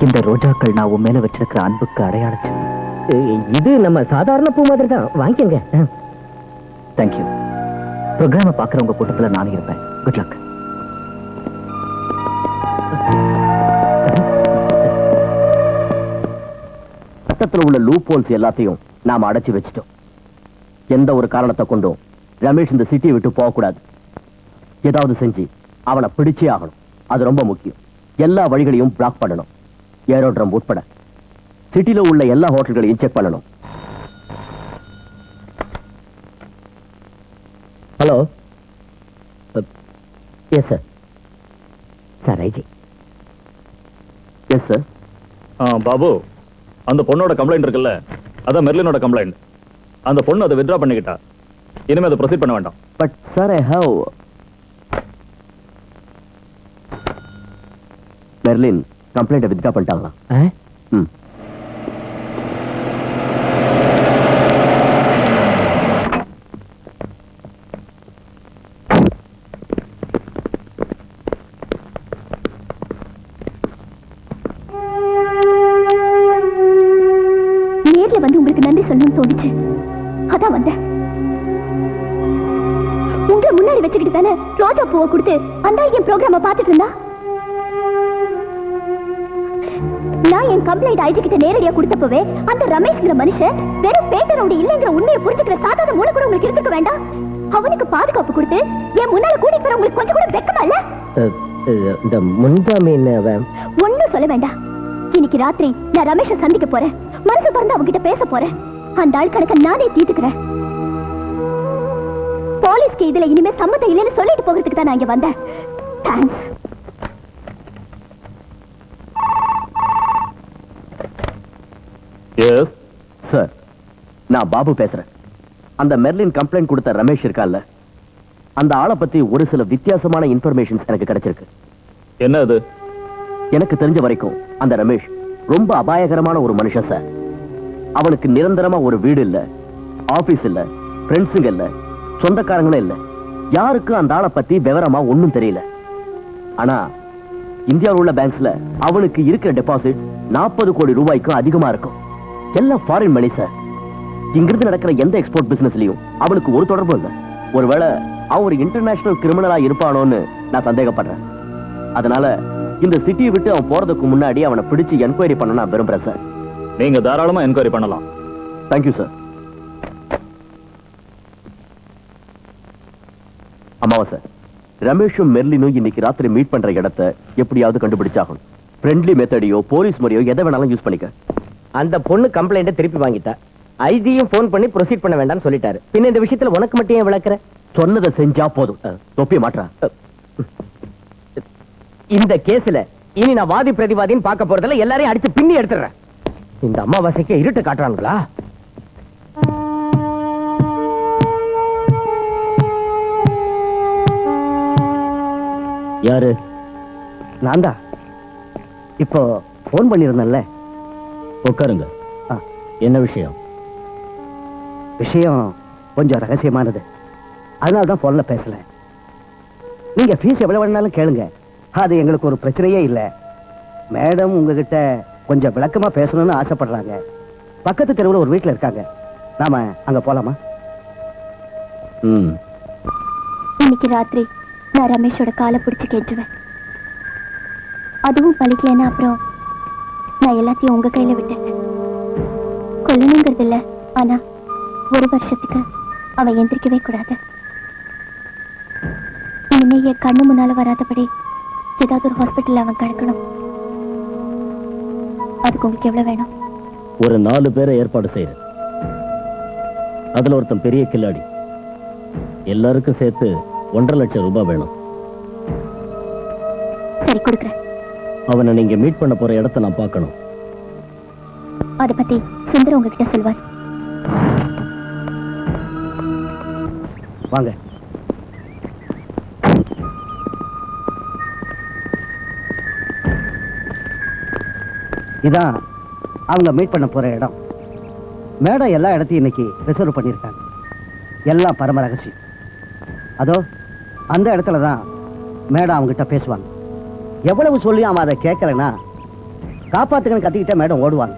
இந்த ரோஜாக்கள் நான் உன் மேல வச்சிருக்கிற அன்புக்கு அடையாளச்சு. இது நம்ம சாதாரண பூ மாதிரி தான். வாங்கிக்கங்க. தேங்க்யூ. ப்ரோக்ராம பாக்குறவங்க கூட்டத்துல நானும் இருப்பேன். Good luck. சட்டத்தில் உள்ள லூப் ஹோல்ஸ் எல்லாத்தையும் நாம அடைச்சு வச்சிட்டோம். எந்த ஒரு காரணத்தை கொண்டும் ரமேஷ் இந்த சிட்டியை விட்டு போகக்கூடாது. ஏதாவது செஞ்சு அவனை பிடிச்சே ஆகணும். அது ரொம்ப முக்கியம். எல்லா வழிகளையும் பிளாக் பண்ணணும். ஏரோட்ரம் உட்பட சிட்டில உள்ள எல்லா ஹோட்டல்களையும் செக் பண்ணணும். Hello. Yes sir. Sir IG. Yes sir. Babu, அந்த பொண்ணோட கம்ப்ளைண்ட் இருக்குல்ல, அதான் மெர்லினோட கம்ப்ளைண்ட். அந்த பொண்ணு அதை வித்ட்ரா பண்ணிக்கிட்டா. இனிமே அதை ப்ரொசீட் பண்ண வேண்டாம். But sir, I have Merlin complaint withdraw பண்ணிட்டாங்களா? ம். நேர்ல வந்து உங்களுக்கு நன்றி சொல்லணும்னு தோணுச்சு. அதான் வந்தேன். உங்களை முன்னாடி வச்சுக்கிட்டு தானே ரோஜா பூவை கொடுத்து அந்த என் ப்ரோக்ராம பார்த்துட்டு இருந்தா. நான் என் கம்ப்ளைண்ட் ஐஜி கிட்ட நேரடியா கொடுத்தப்பவே அந்த ரமேஷ்ங்கிற மனுஷன் வெறும் பேட்டரோட இல்லைங்கிற உண்மையை புரிஞ்சுக்கிற சாதாரண மூளை கூட உங்களுக்கு இருந்துக்க வேண்டாம். அவனுக்கு பாதுகாப்பு கொடுத்து என் முன்னால கூட்டிட்டு வர உங்களுக்கு கொஞ்சம் கூட வெக்கமா இல்ல? இந்த முன்ஜாமீன் ஒண்ணும் சொல்ல வேண்டாம். இன்னைக்கு ராத்திரி நான் ரமேஷை சந்திக்க போறேன். மனசு திறந்து அவங்கிட்ட பேச போறேன். அந்த ஆள் கணக்க நானே தீர்த்துக்கிறேன். போலீஸ்க்கு இதுல இனிமே சம்மதம் இல்லைன்னு சொல்லிட்டு போகிறதுக்கு தான் நான் இங்க வந்தேன். தேங்க்ஸ். எஸ் சார், நான் பாபு பேசுறேன். அந்த மெர்லின் கம்ப்ளைண்ட் கொடுத்த ரமேஷ் இருக்கான்ல, அந்த ஆளை பத்தி ஒரு சில வித்தியாசமான இன்ஃபர்மேஷன்ஸ் எனக்கு கிடைச்சிருக்கு. என்ன அது? எனக்கு தெரிஞ்ச வரைக்கும் அந்த ரமேஷ் ரொம்ப அபாயகரமான ஒரு மனுஷன் சார். அவனுக்கு நிரந்தரமா ஒரு வீடு இல்ல, ஆபீஸ் இல்ல, ஃப்ரெண்ட்ஸுங்க இல்ல, சொந்தக்காரங்களும் இல்ல. யாருக்கும் அந்த ஆளை பத்தி விவரமா ஒண்ணும் தெரியல. ஆனா இந்தியாவில் உள்ள பேங்க்ஸ்ல அவனுக்கு இருக்கிற டெபாசிட் 40 கோடி ரூபாய்க்கும் அதிகமா இருக்கும். எல்லாம் ஃபாரின் மணி சார். இங்கிருந்து நடக்கிற எந்த எக்ஸ்போர்ட் பிசினஸ்லயும் அவனுக்கு ஒரு தொடர்பும் இல்லை. ஒருவேளை அவன் ஒரு இன்டர்நேஷனல் கிரிமினலா இருப்பானோன்னு நான் சந்தேகப்படுறேன். அதனால இந்த சிட்டியை விட்டு அவன் போறதுக்கு முன்னாடி அவனை பிடிச்சு என்கொயரி பண்ண நான் விரும்புறேன் சார். நீங்க தாராளமா என்கொயரி பண்ணலாம். Thank you sir. அம்மாவா சார், ரமேஷும் மெர்லினும் இன்னைக்கு ராத்திரி மீட் பண்ற இடத்தை எப்படியாவது கண்டுபிடிச்சாகணும். ஃப்ரெண்ட்லி மெத்தடியோ போலீஸ் முறையோ எதை வேணாலும் யூஸ் பண்ணிக்க. அந்த பொண்ணு கம்ப்ளைண்ட திருப்பி வாங்கிட்டா. ஐஜியும் போன் பண்ணி ப்ரொசீட் பண்ண வேண்டாம்னு சொல்லிட்டாரு. பின்ன இந்த விஷயத்துல உனக்கு மட்டும் ஏன் விளக்குற? சொன்னதை செஞ்சா போதும். தொப்பிய மாற்றா. இந்த கேஸ்ல இனி நான் வாதி பிரதிவாதின்னு பார்க்க போறதுல எல்லாரையும் அடிச்சு பின்னி எடுத்துறேன். இந்த அம்மாவாசைக்கு இருட்டு காட்டுறாங்களா? யாரு? நான் தான். இப்போ போன் பண்ணிருந்தேன்ல. உட்காருங்க. என்ன விஷயம்? விஷயம் கொஞ்சம் ரகசியமானது. அதனால தான் போன்ல பேசல. நீங்க ஃபீஸ் எவ்வளவு வேணாலும் கேளுங்க. அது எங்களுக்கு ஒரு பிரச்சனையே இல்லை. மேடம் உங்ககிட்ட கொஞ்சம் விளக்கமா பேசணும்னு ஆசைப்படுறாங்க. பக்கத்து தெருவுல ஒரு வீட்டுல இருக்காங்க. நாம அங்க போலாமா? இன்னைக்கு ராத்திரி நான் ரமேஷோட காலை பிடிச்சு கேட்டுவேன். அதுவும் பழிக்கலன்னா அப்புறம் நான் எல்லாத்தையும் உங்க கையில விட்டுறேன். கொல்லணுங்கிறது இல்ல, ஆனா ஒரு வருஷத்துக்கு அவன் எந்திரிக்கவே கூடாது. இனிமே என் கண்ணு முன்னால வராதபடி ஏதாவது ஒரு ஹாஸ்பிட்டல்ல அவன் கிடக்கணும். அதுக்கு உங்களுக்கு எவ்வளவு வேணும்? ஒரு 4 பேரை ஏற்பாடு செய்யற. அதுல ஒருத்தன் பெரிய கில்லாடி. எல்லாருக்கும் சேர்த்து 1.5 லட்சம் ரூபாய் வேணும். சரி, கொடுக்குறேன். அவனை நீங்க மீட் பண்ண போற இடத்தை நான் பார்க்கணும். அதை பத்தி சுந்தரம் உங்ககிட்ட சொல்வார். வாங்க. இதான் அவங்க மீட் பண்ண போற இடம். மேடம் எல்லா இடத்தையும் இன்னைக்கு ரிசர்வ் பண்ணியிருக்காங்க. எல்லாம் பரம ரகசியம். அதோ அந்த இடத்துல தான் மேடம் அவங்ககிட்ட பேசுவாங்க. எவ்வளவு சொல்லி அவன் அதை கேட்கலன்னா காப்பாத்துக்கன்னு கத்திக்கிட்ட மேடம் ஓடுவாங்க.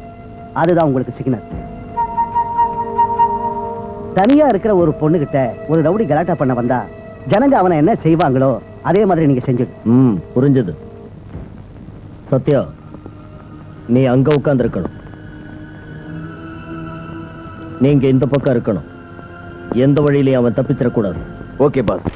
அதுதான் உங்களுக்கு சிக்னல். தனியா இருக்கிற ஒரு பொண்ணுகிட்ட ஒரு ரவுடி கலாட்டா பண்ண வந்தா ஜனங்க அவனை என்ன செய்வாங்களோ அதே மாதிரி நீங்க செஞ்சுடு. புரிஞ்சது. சத்யா, நீ அங்க உட்கார்ந்து இருக்கணும். நீங்க இந்த பக்கம் இருக்கணும். எந்த வழியிலையும் அவன் தப்பிச்சிடக்கூடாது. Okay boss.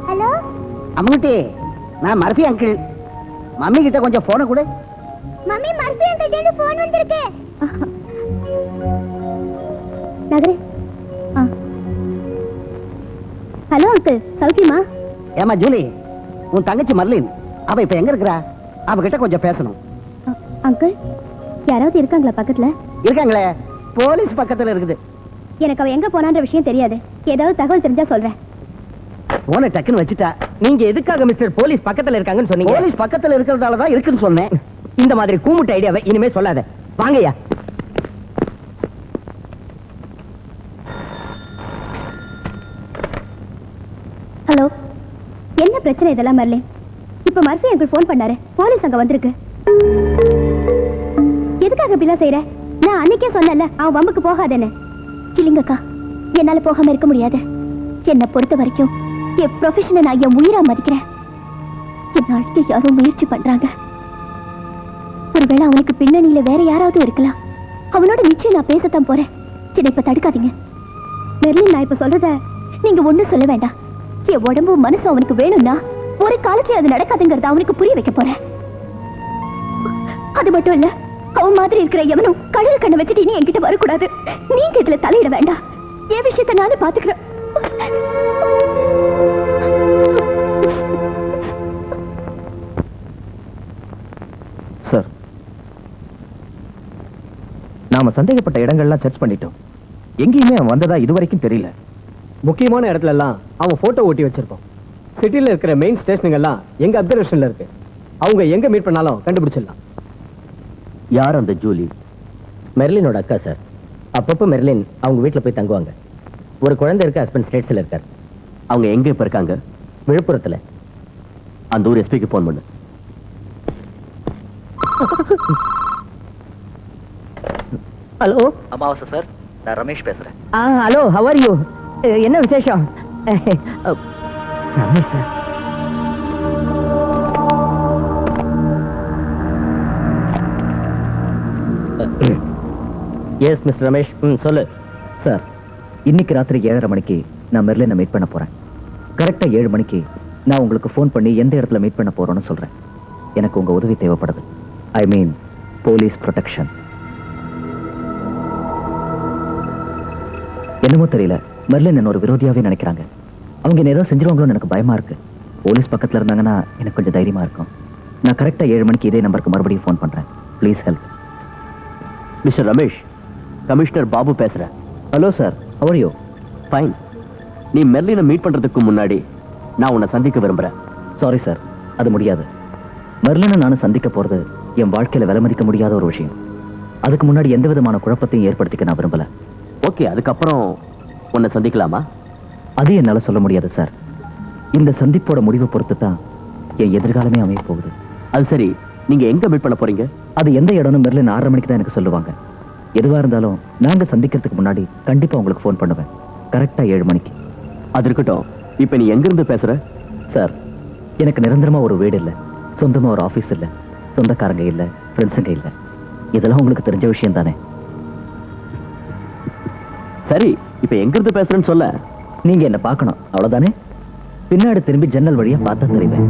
ஹலோ அம்முட்டி, நான் மர்ஃபி அங்கிள். மம்மி கிட்ட கொஞ்சம் போன கூட. மம்மி, மர்ஃபி அங்கிட்ட இருந்து போன் வந்திருக்கு. நகரே. ஹலோ அங்கிள், சௌக்கியமா? ஏமா ஜூலி, உன் தங்கச்சி மர்லின் அவ இப்ப எங்க இருக்கிறா? அவகிட்ட கொஞ்சம் பேசணும். அங்கிள், யாராவது இருக்காங்களா பக்கத்துல? இருக்காங்களே, போலீஸ் பக்கத்துல இருக்குது. எனக்கு அவ எங்க போனான்ற விஷயம் தெரியாது. ஏதாவது தகவல் தெரிஞ்சா சொல்றேன். போன டக்குன்னு வச்சுட்டா. நீங்க எதுக்காக மிஸ்டர் போலீஸ் பக்கத்துல இருக்காங்கன்னு சொன்னீங்க? போலீஸ் பக்கத்துல இருக்கிறதால தான் இருக்குன்னு சொன்னேன். இந்த மாதிரி கூமுட்ட ஐடியாவை இனிமே சொல்லாத. வாங்கய்யா. ஹலோ, என்ன பிரச்சனை இதெல்லாம் மர்லே? இப்ப மர்ஃபி அங்கிள் போன் பண்ணாரு. போலீஸ் அங்க வந்திருக்கு. எதுக்காக இப்படிலாம் செய்யற? நான் அன்னைக்கே சொன்னேன்ல அவன் வம்புக்கு போகாதேன்னு. இல்லைங்கக்கா, என்னால போகாம இருக்க முடியாது. என்னை பொறுத்த வரைக்கும் என் ப்ரொஃபஷனை நான் என் உயிரா மதிக்கிறேன். என்ன அழுத்த யாரோ முயற்சி பண்றாங்க. ஒருவேளை அவனுக்கு பின்னணியில வேற யாராவது இருக்கலாம். அவனோட நிச்சயம் நான் பேசத்தான் போறேன். என்னை இப்ப தடுக்காதீங்க. மெர்லின், நான் இப்ப சொல்றத நீங்க ஒண்ணும் சொல்ல வேண்டாம். என் உடம்பு மனசு அவனுக்கு வேணும்னா ஒரு காலத்துல அது நடக்காதுங்கிறத அவனுக்கு புரிய வைக்க போறேன். அது மட்டும் இல்ல, அவன் மாதிரி இருக்கிற எவனும் கடல் கண்ணை வச்சுட்டு இனி என்கிட்ட வரக்கூடாது. நீங்க இதுல தலையிட வேண்டாம். என் விஷயத்தை நானே பாத்துக்கிறேன். சார், நாம சந்தேகப்பட்ட இடங்கள்லாம் சர்ச் பண்ணிட்டோம். எங்கேயுமே அவன் வந்ததா இதுவரைக்கும் தெரியல. முக்கியமான இடத்துல எல்லாம் அவன் போட்டோ ஓட்டி வச்சிருக்கோம். சிட்டில இருக்கிற மெயின் ஸ்டேஷனுங்க எல்லாம் எங்க அப்சர்வேஷன்ல இருக்கு. அவங்க எங்க மீட் பண்ணாலும் கண்டுபிடிச்சிடலாம். யார் அந்த ஜூலி? மெர்லினோட அக்கா சார். அப்பப்போ மெர்லின் அவங்க வீட்டுல போய் தங்குவாங்க. ஒரு குழந்தை இருக்கு, ஹஸ்பண்ட் ஸ்டேட்ஸ்ல இருக்காரு. அவங்க எங்க இப்ப இருக்காங்க? விழுப்புரத்துல. அந்த ஊர் எஸ்பிக்கு போன் பண்ணு. ஹலோ. அமாவாசை சார், நான் ரமேஷ் பேசுறேன். Hello, have are you? என்ன விசேஷம்? Ramesh sir. S mister Ramesh, சொல்லு. சார், இன்னைக்கு ராத்திரி 7:30 மணிக்கு நான் மெர்லினை மீட் பண்ண போறேன். கரெக்டா 7 மணிக்கு நான் உங்களுக்கு ஃபோன் பண்ணி எந்த இடத்துல மீட் பண்ண போறோம்னு சொல்றேன். எனக்கு உங்க உதவி தேவைப்படுது. ஐ மீன் போலீஸ் ப்ரொடெக்ஷன். என்னமோ தெரியல, மெர்லின் என்ன ஒரு விரோதியாவே நினைக்கிறாங்க. அவங்க என்ன ஏதோ செஞ்சிருவாங்களோன்னு எனக்கு பயமா இருக்கு. போலீஸ் பக்கத்துல இருந்தாங்கன்னா எனக்கு கொஞ்சம் தைரியமா இருக்கும். நான் கரெக்டா 7 மணிக்கு இதே நம்பருக்கு மறுபடியும் ஃபோன் பண்றேன். Please help. Mister Ramesh, commissioner Babu பேசுறேன். Hello sir, how are you? Fine. நீ மெர்லினை மீட் பண்றதுக்கு முன்னாடி நான் உன்னை சந்திக்க விரும்புறேன். சாரி சார், அது முடியாது. மெர்லினை நானும் சந்திக்க போறது என் வாழ்க்கையில விலை மதிக்க முடியாத ஒரு விஷயம். அதுக்கு முன்னாடி எந்த விதமான குழப்பத்தையும் ஏற்படுத்திக்க நான் விரும்பல. ஓகே, அதுக்கப்புறம் உன்னை சந்திக்கலாமா? அது என்னால சொல்ல முடியாது சார். இந்த சந்திப்போட முடிவை பொறுத்து தான் என் எதிர்காலமே அமைய போகுது. அது சரி, நீங்க எங்க மீட் பண்ண போறீங்க? அது எந்த இடம்னு மெர்லின் 6:30 மணிக்கு தான் எனக்கு சொல்லுவாங்க. எதுவா இருந்தாலும் நாங்க சந்திக்கிறதுக்கு முன்னாடி கண்டிப்பா உங்களுக்கு ஃபோன் பண்ணுவேன். கரெக்டா 7 மணிக்கு. அது இருக்கட்டும், இப்ப நீ எங்க இருந்து பேசுற? சார், எனக்கு நிரந்தரமா ஒரு வீடு இல்ல, சொந்தமா ஒரு ஆபீஸ் இல்ல, சொந்தக்காரங்க இல்ல, ஃப்ரெண்ட்ஸுங்க இல்ல. இதெல்லாம் உங்களுக்கு தெரிஞ்ச விஷயம் தானே? சரி, இப்ப எங்க இருந்து பேசுறேன்னு சொல்ல. நீங்க என்ன பார்க்கணும், அவ்வளவுதானே? பின்னாடி திரும்பி ஜன்னல் வழியா பார்த்தா தெரிவேன்.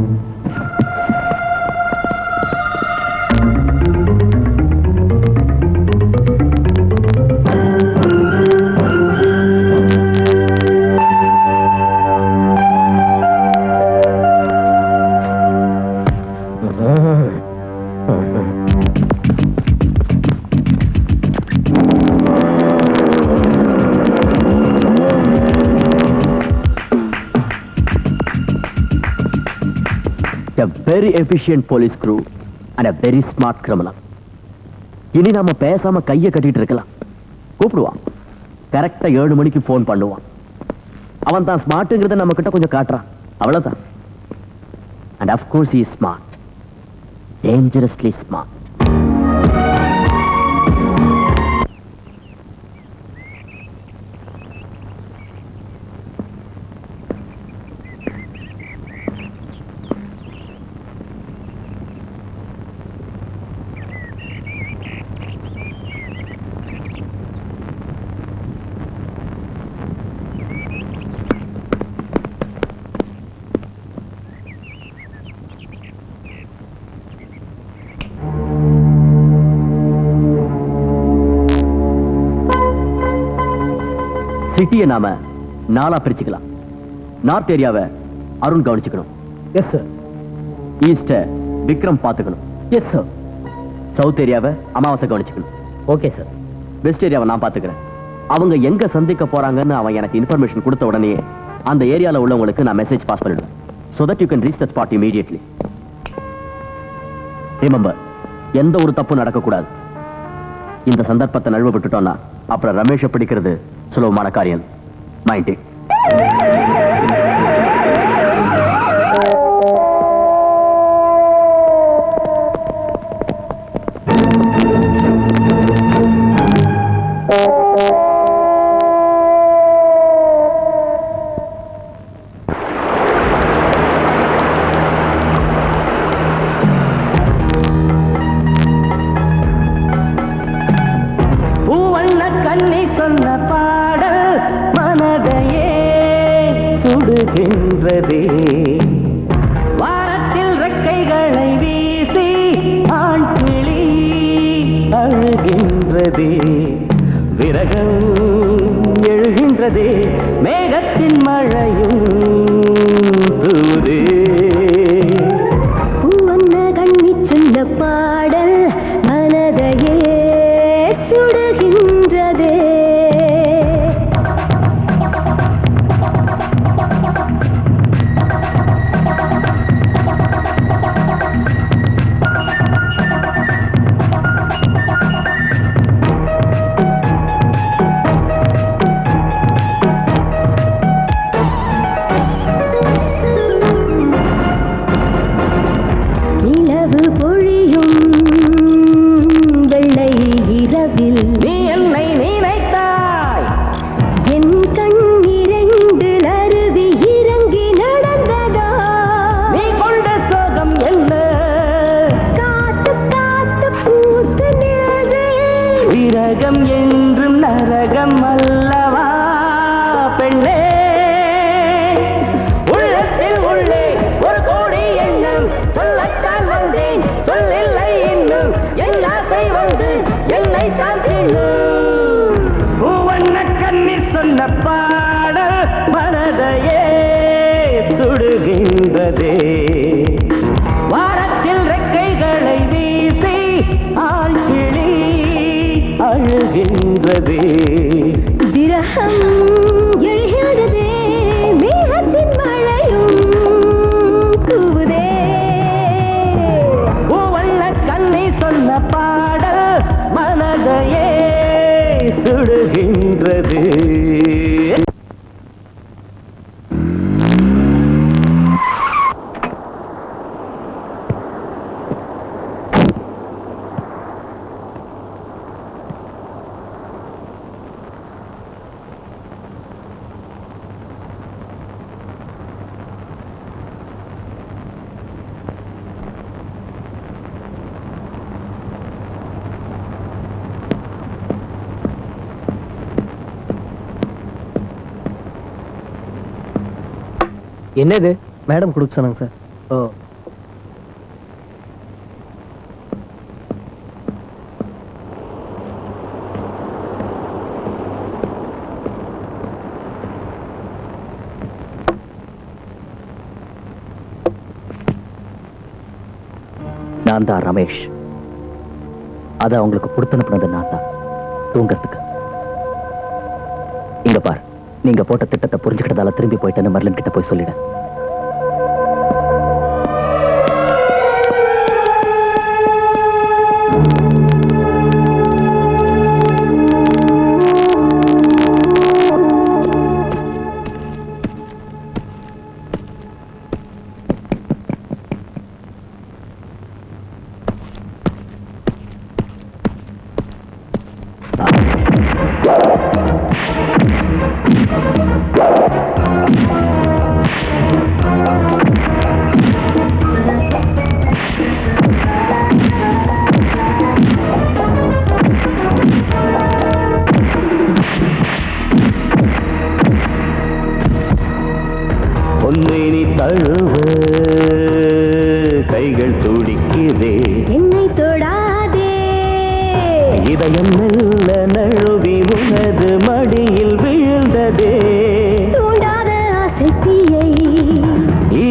A very efficient police crew and a very smart criminal. இனி நாம பேசாம கையை கட்டிட்டு இருக்கலாம். கூப்பிடுவான், கரெக்டா 7 மணிக்கு போன் பண்ணுவான். அவன் தான் ஸ்மார்ட்ங்கிறத நம்ம கிட்ட கொஞ்சம் காட்டுறான், அவ்வளவுதான். And of course he is smart, dangerously smart. சிட்டியை நாம 4 பிரிச்சுக்கலாம். நார்த் ஏரியாவை அருண் கவனிச்சுக்கணும். Yes sir. ஈஸ்ட விக்ரம் பாத்துக்கணும். Yes sir. சவுத் ஏரியாவை அமாவாசை கவனிச்சுக்கணும். Okay sir. வெஸ்ட் ஏரியாவை நான் பாத்துக்கிறேன். அவங்க எங்க சந்திக்க போறாங்கன்னு அவன் எனக்கு இன்ஃபர்மேஷன் கொடுத்த உடனே அந்த ஏரியால உள்ளவங்களுக்கு நான் மெசேஜ் பாஸ் பண்ணிடுவேன். so that you can reach the spot immediately. remember, எந்த ஒரு தப்பு நடக்க கூடாது. இந்த சந்தர்ப்பத்தை நழுவ விட்டுட்டோம்னா அப்புறம் ரமேஷை பிடிக்கிறது சுலபமான காரியம். Mind it. வாரத்தில் ரெக்கைகளை வீசி ஆண் கிளி அழுகின்றதே, விரகம் எழுகின்றதே, மேகத்தின் மழையும் தூதே. பூவண்ண கண்ணி சொன்ன பாடல் மனதையே சுடுகின்றதே. என்றும் நரகம் அல்லவா பெண்ணே, உள்ளத்தில் உள்ளே ஒரு கோடி எண்ணம் சொல்லத்தான் வந்தேன், சொல்லில்லை இன்னும் என் ஆசை வந்து என்னை தான் தீண்டும். பூவண்ண கண்ணீர் சொன்ன பாடல் மனதையே சுடுகின்றதே, வாரத்தில் ரெக்கைகளை வீசி ஆண் கிளி அழுகின்றதே, விரகம் எழுகின்றதே, மேகத்தின் மழையும் தூவுதே. பூவண்ண கண்ணை சொன்ன பாடல் மனதையே சுடுகின்றது. என்னது? மேடம் கொடுக்க சொன்னாங்க சார். ஓ, நான் தான் ரமேஷ். அதை அவங்களுக்கு கொடுத்து அனுப்புனது நான் தான், தூங்கறதுக்கு. இங்க பார், நீங்க போட்ட திட்டத்தை புரிஞ்சுக்கிட்டதால திரும்பி போயிட்டேன்னு மெர்லின் கிட்ட போய் சொல்லிட. உன்னை நீ தழுவ கைகள் துடிக்குதே, என்னை தொடாதே, இதயம் மெல்ல நழுவி உனது மடியில் வீழ்ந்ததே. தூண்டாத ஆசையை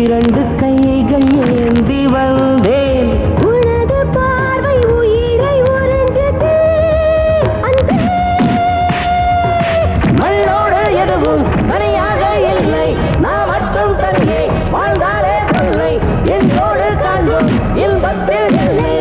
இரண்டு கைகள் ஏந்தி வந்தேன், உனது பார்வை உயிரை உறிஞ்சது. அன்பே, மண்ணோடு எதுவும் தனியாக இல்லை, நான் மட்டும் தனியே வாழ்ந்தாலே தொல்லை, என்னோடு காண்போம் இன்பத்தில் இல்லை.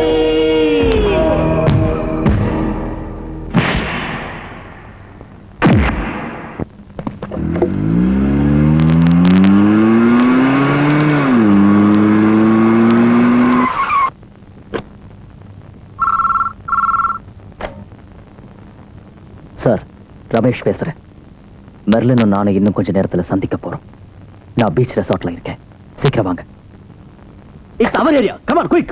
சார், ரமேஷ் பேசுறேன். மெர்லினும் நானும் இன்னும் கொஞ்ச நேரத்துல சந்திக்க போறோம். நான் பீச் ரெசார்ட்ல இருக்கேன், சீக்கிரம் வாங்க. It's our area. Come on, quick.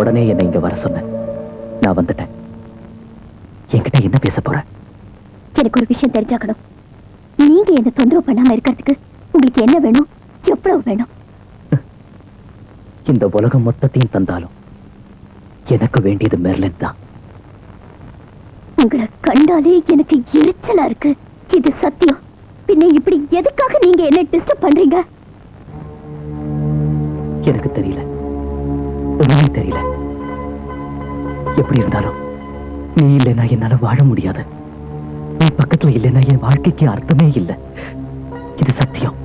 உடனே என்னை இங்க வர சொன்ன. நான் வந்துட்டேன். என்கிட்ட என்ன பேச போற? எனக்கு ஒரு விஷயம் தெரிஞ்சாக்கணும். நீங்க என்ன தொந்தரவு பண்ணாம இருக்கிறதுக்கு உங்களுக்கு என்ன வேணும், எவ்வளவு வேணும்? இந்த உலகம் மொத்தத்தையும் தந்தாலும் எனக்கு வேண்டியது மெர்லின் தான். உங்களை கண்டாலே எனக்கு எரிச்சலா இருக்கு. இது சத்தியம். பின்ன இப்படி எதுக்காக நீங்க என்ன டிஸ்டர்ப் பண்றீங்க? எனக்கு தெரியல, ஒண்ணுமே தெரியல. எப்படி இருந்தாலும் நீ இல்லைன்னா என்னால வாழ முடியாது. நீ பக்கத்துல இல்லைன்னா என் வாழ்க்கைக்கு அர்த்தமே இல்லை. இது சத்தியம்.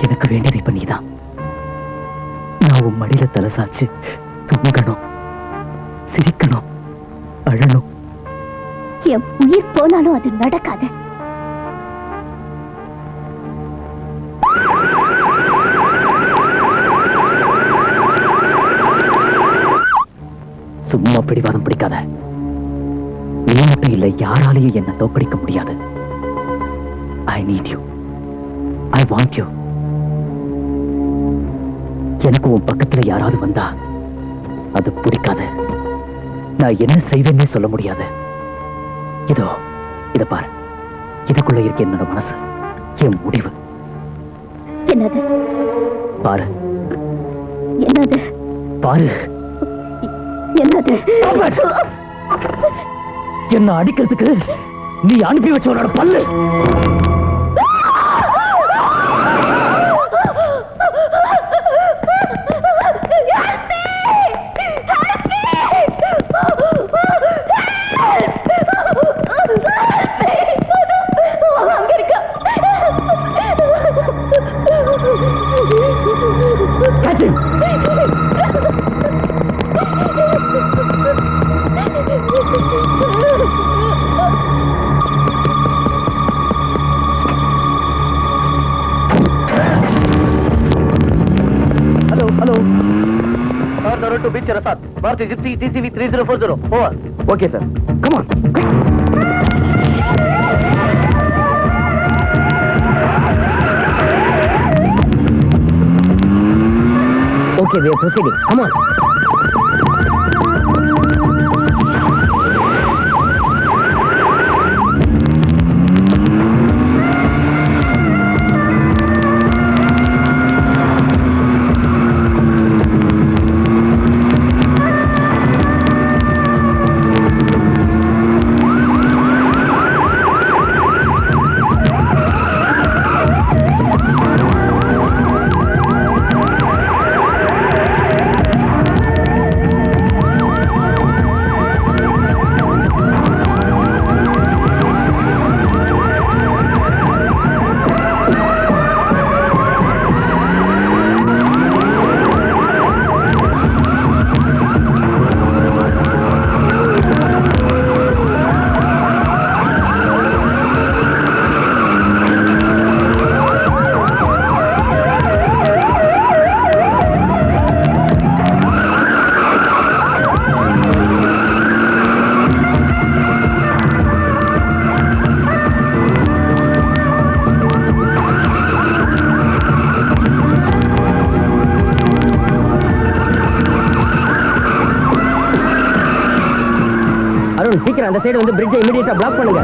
எனக்கு வேண்டியது இப்ப நீதான். நான் உன் மடியில தலை சாச்சு தூங்கணும், சிரிக்கணும், அழணும். என் உயிர் போனாலும் அது நடக்காது. சும்மா பிடிவாதம் பிடிக்காத. நீ மட்டும் இல்லை, யாராலையும் என்ன தோக்கடிக்க முடியாது. I need you, I want you. எனக்கு உன் பக்கத்துல யாராவது வந்தா அது பிடிக்காது. நான் என்ன செய்வேன்னே சொல்ல முடியாது. இதோ இத பாரு, இதுக்குள்ள இருக்க என்னோட மனசு, என் முடிவு. என்னது? பாரு, என்னது? பாரு. என்னது? என்ன அடிக்கிறதுக்கு நீ அனுப்பி வச்சவனோட பல்லு. the road to Beach Resort. Bharati Gypsy TCV 3040. Over. Okay, sir. Come on. Quick. Okay, we are proceeding. Come on. சீக்கிரம் அந்த சைடு வந்து பிரிட்ஜை இமிடியேட்டா பிளாக் பண்ணுங்க.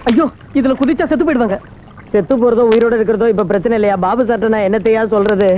ஐயோ, இதுல குதிச்சா செத்து போயிடுவாங்க. செத்து போறதோ உயிரோட இருக்கிறதோ இப்ப பிரச்சனை இல்லையா? பாபு சார்ட்ட நான் என்னத்தையா சொல்றது?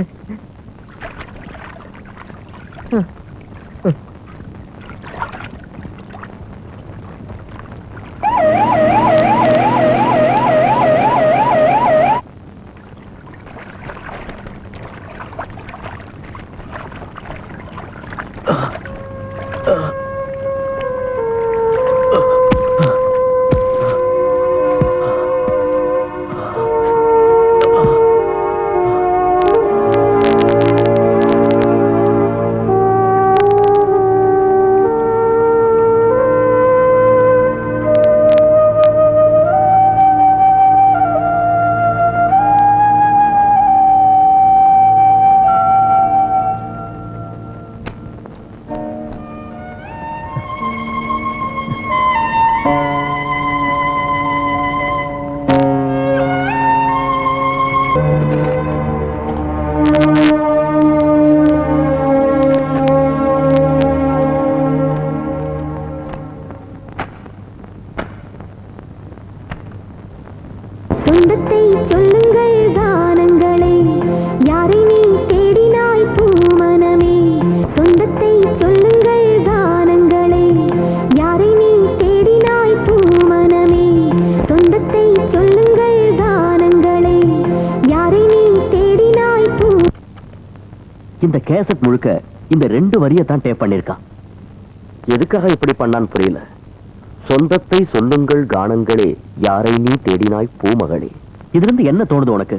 இந்த கேசட் முழுக்க இந்த 2 வரியை தான் டேப் பண்ணிருக்கான். எதுக்காக இப்படி பண்ணான்னு புரியல. சொந்தத்தை சொல்லுங்கள் கானங்களே, யாரை நீ தேடினாய் பூமகளே. இதுல இருந்து என்ன தோணுது உனக்கு?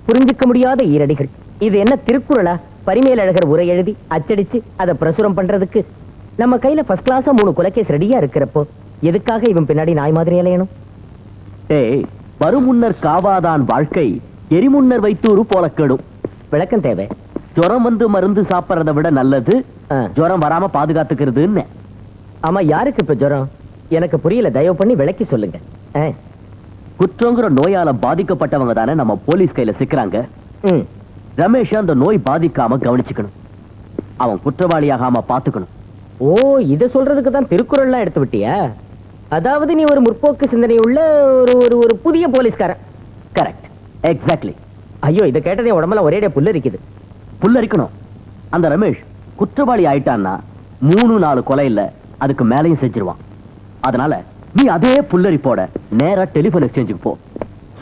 புரிஞ்சுக்க முடியாத ஈரடிகள். இது என்ன திருக்குறளா? பரிமேலழகர் உரை எழுதி அச்சடிச்சு அதை பிரசுரம் பண்றதுக்கு நம்ம கையில ஃபர்ஸ்ட் கிளாஸா 3 கொலைகேஸ் ரெடியா இருக்கிறப்போ எதுக்காக இவன் பின்னாடி நாய் மாதிரி அலையணும்? டேய், வருமுன்னர் காவாதான் வாழ்க்கை, எரிமுன்னர் வைத்தூறு போல கெடும். விளக்கம் தேவை. ஜுரம் வந்து மருந்து சாப்பிடறதை விட நல்லது ஜுரம் வராம பாதுகாத்துக்கிறதுன்னு. ஆமா, யாருக்கு இப்ப ஜுரம்? எனக்கு புரியல, தயவு பண்ணி விளக்கி சொல்லுங்க. குற்றங்கிற நோயால பாதிக்கப்பட்டவங்க தானே நம்ம போலீஸ் கையில சிக்கிறாங்க. ரமேஷ் அந்த நோய் பாதிக்காம கவனிச்சுக்கணும். அவன் குற்றவாளியாகாம பாத்துக்கணும். ஓ, இத சொல்றதுக்கு தான் திருக்குறள்லாம் எடுத்து விட்டியா? அதாவது நீ ஒரு முற்போக்கு சிந்தனை உள்ள ஒரு புதிய போலீஸ்காரன். Correct, exactly. ஐயோ, இத கேட்டதே உடம்புல ஒரேடியா புல்லரிக்குது. புல்லரிக்கணும். அந்த ரமேஷ் குற்றவாளி ஆயிட்டான்னா 3-4 கொலை இல்ல, அதுக்கு மேலையும் செஞ்சிருவான். அதனால நீ அதே புல்லரிப்போட நேரா டெலிபோன் எக்ஸ்சேஞ்சுக்கு போ.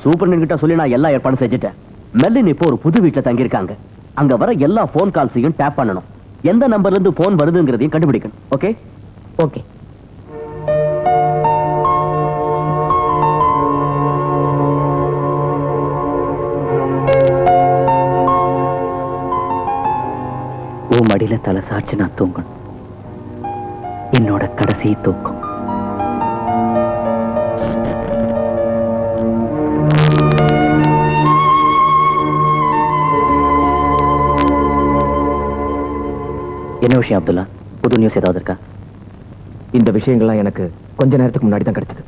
சூப்பர்டன் கிட்ட சொல்லி நான் எல்லா ஏற்பாடும் செஞ்சுட்டேன். மெல்லின் இப்போ ஒரு புது வீட்டுல தங்கி இருக்காங்க. அங்க வர எல்லா போன் கால்ஸையும் டேப் பண்ணணும். எந்த நம்பர்ல இருந்து போன் வருதுங்கிறதையும் கண்டுபிடிக்கணும். Okay okay. மடியில தலை சாய்ச்சு நான் தூங்கணும். என்னோட கடைசி தூக்கம். என்ன விஷயம் அப்துல்லா? புது நியூஸ் ஏதாவது இருக்கா? இந்த விஷயங்கள்லாம் எனக்கு கொஞ்ச நேரத்துக்கு முன்னாடி தான் கிடைச்சது.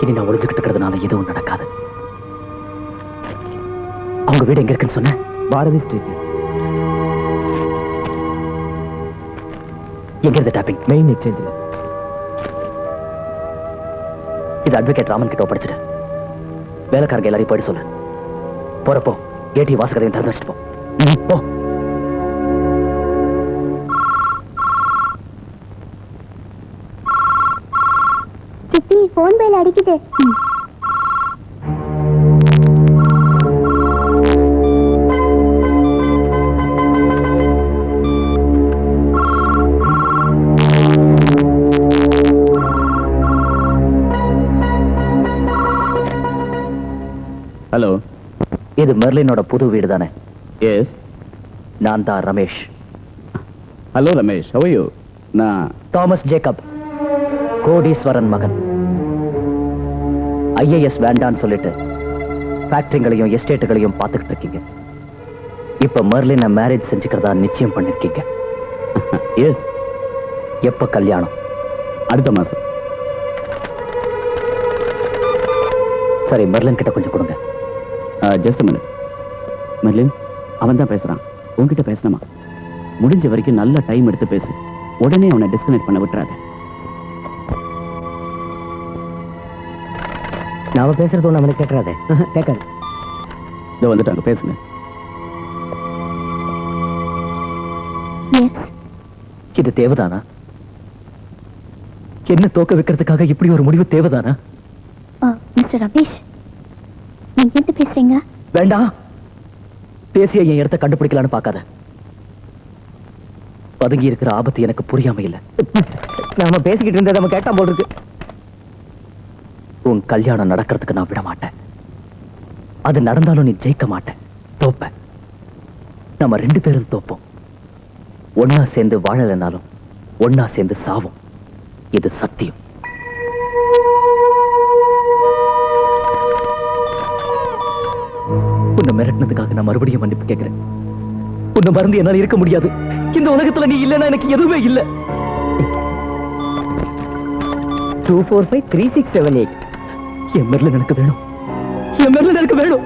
இனி நான் ஒளிஞ்சுக்கிட்டு இருக்கிறதுனால எதுவும் நடக்காது. அவங்க வீடு எங்க இருக்குன்னு சொன்ன? பாரதி ஸ்ட்ரீட். எங்க இருந்து டாப்பிங்? மெயின் எக்ஸ்சேஞ்சில். இது அட்வொகேட் ராமன் கிட்ட ஒப்படைச்சிடு. வேலைக்காரங்க எல்லாரையும் போயிட்டு சொல்லு. போறப்போ ஏடி வாசகரையும் திறந்து வச்சுட்டு போ. போ. சித்தி போன் பேல் அடிக்குது. ஹலோ, இது மெர்லினோட புது வீடு தானே? எஸ். நான் தான் Ramesh. Hello Ramesh, how are you? நான் தாமஸ் ஜேக்கப், கோடீஸ்வரன் மகன். ஐஏஎஸ் வேண்டான்னு சொல்லிட்டு ஃபேக்டரிங்களையும் எஸ்டேட்டுகளையும் பார்த்துக்கிட்டு இருக்கீங்க. இப்ப மெர்லினை மேரேஜ் செஞ்சுக்கிறதா நிச்சயம் பண்ணிருக்கீங்க. எஸ். எப்ப கல்யாணம்? அடுத்த மாசம். சரி, மெர்லின் கிட்ட கொஞ்சம் கொடுங்க. Just minute. மெர்லின், அவன் தான் பேசுறான். உன்கிட்ட பேசணுமா? முடிஞ்ச வரைக்கும் நல்ல டைம் எடுத்து பேசு. உடனே அவனை டிஸ்கனெக்ட் பண்ண விட்டுறாத. நாம பேசுறது ஒண்ணு அவனுக்கு கேட்கறாதே. கேட்காது. இதோ வந்துட்டாங்க, பேசுங்க. இது தேவைதானா? என்ன தோக்க வைக்கிறதுக்காக இப்படி ஒரு முடிவு தேவைதானா? மிஸ்டர் ரமேஷ், நீங்க எங்க பேசுறீங்க? வேண்டாம். பேசிய என் இடத்தை கண்டுபிடிக்கலான்னு பார்க்காத. பதுங்கி இருக்கிற ஆபத்து எனக்கு புரியாம இல்ல. நாம பேசிக்கிட்டு இருந்ததை நம்ம கேட்டா போல் இருக்கு. உன் கல்யாணம் நடக்கிறதுக்கு நான் விட மாட்டேன். அது நடந்தாலும் நீ ஜெயிக்க மாட்டேன், தோப்ப. நம்ம 2 பேரும் தோப்போம். ஒன்னா சேர்ந்து வாழலைனாலும் ஒன்னா சேர்ந்து சாவோம். இது சத்தியம். உன்னை மிரட்டினதுக்காக நான் மறுபடியும் மன்னிப்பு கேட்கிறேன். உன்னை மறந்து என்னால இருக்க முடியாது. இந்த உலகத்துல நீ இல்லைன்னா எனக்கு எதுவுமே இல்லை. 2453678. என் மெர்லின் எனக்கு வேணும். என் மெர்லின் எனக்கு வேணும்.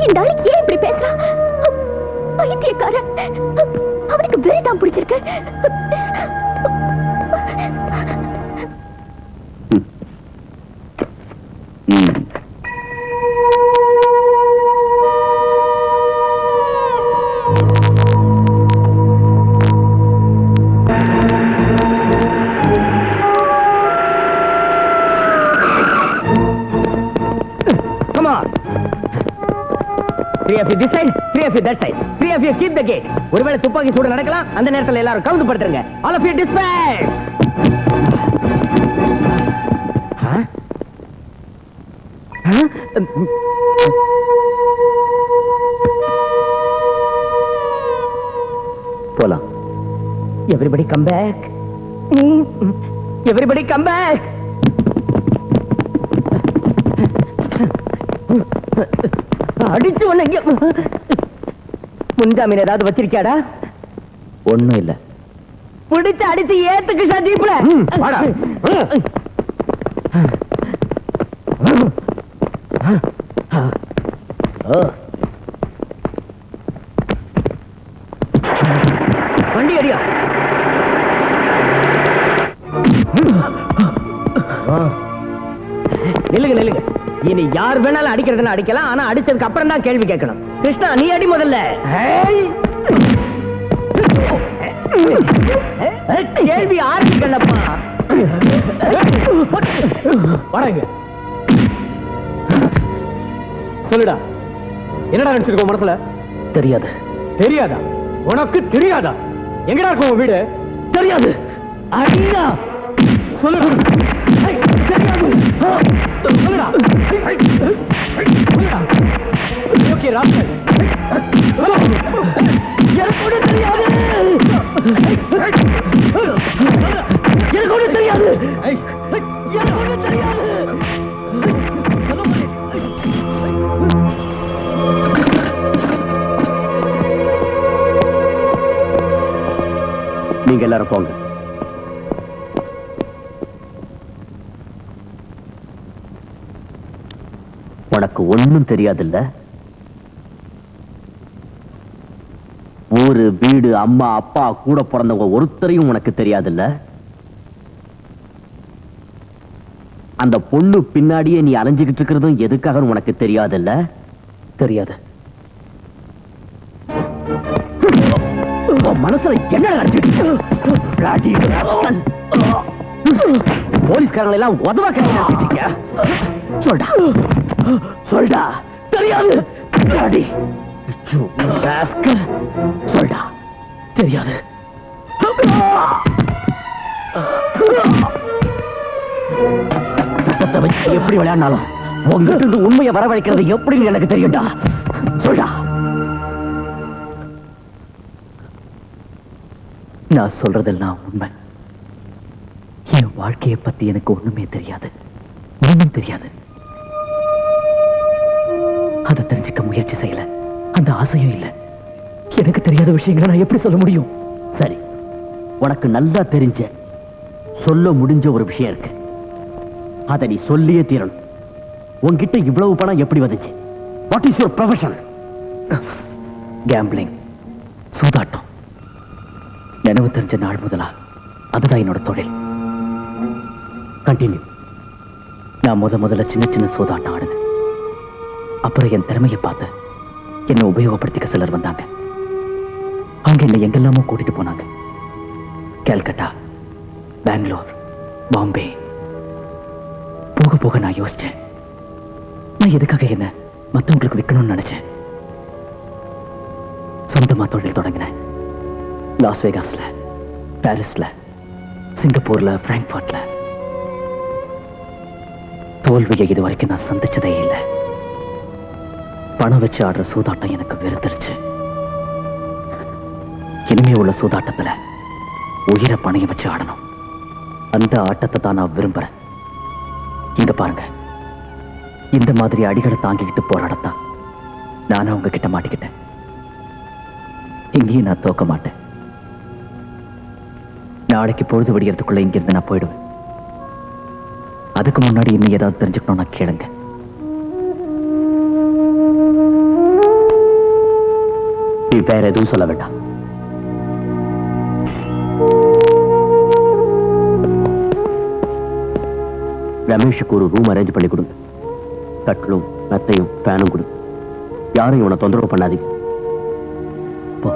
இந்த ஆளுக்கு ஏன் இப்படி பேசுறான்? பைத்தியக்காரன். அவனுக்கு வெறிதான் பிடிச்சிருக்கு. This side, 3 of you that side. 3 of you keep the gate. ஒருவேளை துப்பாக்கி சூடு நடக்கலாம். அந்த நேரத்துல எல்லாரும் கவுந்து படுத்துருங்க. All of you disperse. போலாம். Everybody come back. Everybody come back. அடிச்சு ஒண்ணு முன்ஜாமீன் ஏதாவது வச்சிருக்கியாடா? ஒண்ணும் இல்ல. பிடிச்சு அடிச்சு ஏத்துக்கு சதீப்ல. வண்டி அடியா. நில்லுங்க நில்லுங்க. இனி யார் வேணாலும் அடிக்கிறதுன்னு அடிக்கலாம். ஆனா அடிச்சதுக்கு அப்புறம் தான் கேள்வி கேட்கணும். கிருஷ்ணா, நீ அடி முதல்ல. கேள்வி ஆரம்பிக்கலப்பா. வராங்க. சொல்லுடா, என்னடா நினைச்சிருக்கோம் மனசுல? தெரியாது. தெரியாதா? உனக்கு தெரியாதா? எங்கடா இருக்கும் உன் வீடு? தெரியாது. ஐயா சொல்லுடா. ஏய், தெரியாது. சொல்லுடா. சொல்லுடா. Okay rascal. எனக்கு ஒண்ணும் தெரியாது. எனக்கு ஒண்ணும் தெரியாது. எனக்கு ஒண்ணும் தெரியாது. நீங்க எல்லாரும் போங்க. உனக்கு ஒண்ணும் தெரியாதுல்ல? ஊரு வீடு அம்மா அப்பா கூட பிறந்தவங்க ஒருத்தரையும் உனக்கு தெரியாதுல்ல? அந்த பொண்ணு பின்னாடியே நீ அலைஞ்சுகிட்டு இருக்கிறதும் எதுக்காக உனக்கு தெரியாதுல்ல? தெரியாது. மனசுல என்ன நடந்துச்சு? போலீஸ்காரங்களை எல்லாம் உதவ கட்டிக்க. சொல்டா சொல்டா. தெரியாது. சொல்டா. தெரியாது. சட்டத்தை வச்சு எப்படி விளையாடினாலும் உங்ககிட்ட இருந்து உண்மையை வரவழைக்கிறது எப்படின்னு எனக்கு தெரியும்டா. சொல்டா. நான் சொல்றதெல்லாம் உண்மை. என் வாழ்க்கையை பத்தி எனக்கு ஒண்ணுமே தெரியாது. ஒண்ணும் தெரியாது. அதை தெரிஞ்சுக்க முயற்சி செய்யல. அந்த ஆசையும் இல்ல. எனக்கு தெரியாத விஷயங்களை நான் எப்படி சொல்ல முடியும்? சரி, உனக்கு நல்லா தெரிஞ்ச சொல்ல முடிஞ்ச ஒரு விஷயம் இருக்கு. அதை நீ சொல்லியே தீரணும். உன்கிட்ட இவ்வளவு பணம் எப்படி வந்துச்சு? What is your profession? Gambling, சூதாட்டம். நினைவு தெரிஞ்ச நாள் முதலா அதுதான் என்னோட தொழில். கண்டினியூ. நான் முதல்ல சின்ன சின்ன சூதாட்டம் ஆடுனேன். அப்புறம் என் திறமையை பார்த்து என்னை உபயோகப்படுத்திக்க சிலர் வந்தாங்க. அவங்க என்னை எங்கெல்லாமோ கூட்டிட்டு போனாங்க. கல்கட்டா, பெங்களூர், பாம்பே. போக போக நான் யோசிச்சேன், நான் எதுக்காக என்ன மற்றவங்களுக்கு விற்கணும்னு நினைச்சேன். சொந்தமா தொழில் தொடங்கினேன். லாஸ் வேகாஸ்ல, பாரிஸ்ல, சிங்கப்பூர்ல, பிராங்க்ஃபர்ட்ல. தோல்வியை இது வரைக்கும் நான் சந்திச்சதே இல்லை. பணம் வச்சு ஆடுற சூதாட்டம் எனக்கு வெறுத்துருச்சு. இனிமே உள்ள சூதாட்டத்துல உயிரை பணைய வச்சு ஆடணும். அந்த ஆட்டத்தை தான் நான் விரும்புறேன். இங்க பாருங்க, இந்த மாதிரி அடிகளை தாங்கிக்கிட்டு போராடத்தான் நானும் உங்க கிட்ட மாட்டிக்கிட்டேன். இங்கேயும் நான் தோக்க மாட்டேன். நாளைக்கு பொழுது விடியறதுக்குள்ள இங்கிருந்து நான் போயிடுவேன். அதுக்கு முன்னாடி இன்னும் ஏதாவது தெரிஞ்சுக்கணும்னா கேளுங்க. நீ வேற எதுவும் சொல்ல வேண்டாம். ரமேஷுக்கு ஒரு ரூம் அரேஞ்ச் பண்ணி கொடுங்க. கட்டிலும் நத்தையும் ஃபேனும் கொடு. யாரும் இவனை தொந்தரவு பண்ணாதீங்க. போ.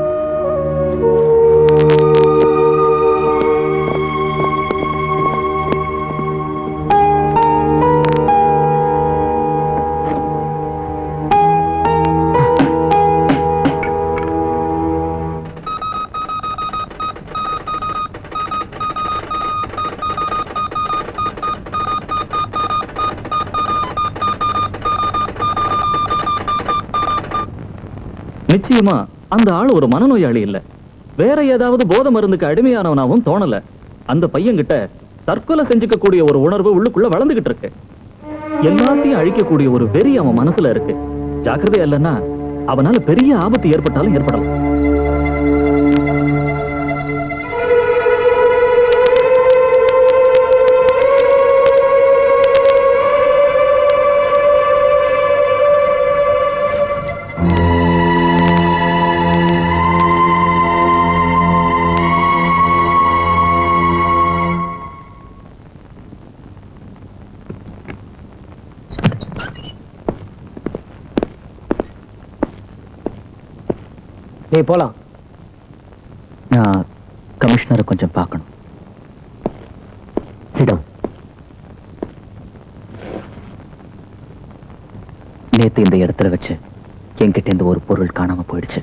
நிச்சயமா அந்த ஆள் ஒரு மனநோயாளி இல்ல. வேற ஏதாவது போதை மருந்துக்கு அடிமையானவனாவும் தோணல. அந்த பையன்கிட்ட தற்கொலை செஞ்சுக்க கூடிய ஒரு உணர்வு உள்ளுக்குள்ள வளர்ந்துகிட்டு இருக்கு. எல்லாத்தையும் அழிக்கக்கூடிய ஒரு வெறி அவன் மனசுல இருக்கு. ஜாக்கிரதையா இல்லைன்னா அவனால பெரிய ஆபத்து ஏற்பட்டாலும் ஏற்படலாம். நீ போலாம். நான் கமிஷனரை கொஞ்சம் பார்க்கணும். சிடம். நேத்து இந்த இடத்துல வச்சு என்கிட்ட இந்த ஒரு பொருள் காணாம போயிடுச்சு.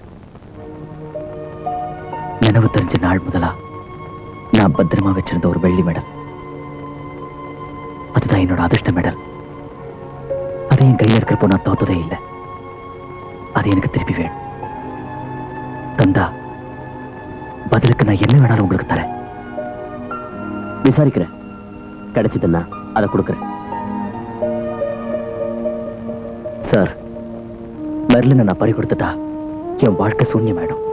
நினைவு தெரிஞ்ச நாள் முதலா நான் பத்திரமா வச்சிருந்த ஒரு வெள்ளி மெடல். அதுதான் என்னோட அதிர்ஷ்ட மெடல். அது என் கையில இருக்கிறப்போ நான் தோத்ததே இல்லை. அது எனக்கு திருப்பி வேணும். தந்தா, பதிலுக்கு நான் என்ன வேணாலும் உங்களுக்கு தரேன். விசாரிக்கிறேன். கிடைச்சதுன்னா அதை கொடுக்குறேன். சார், மெர்லினை நான் பறி கொடுத்துட்டா என் வாழ்க்கை சூன்யமாயிடும்.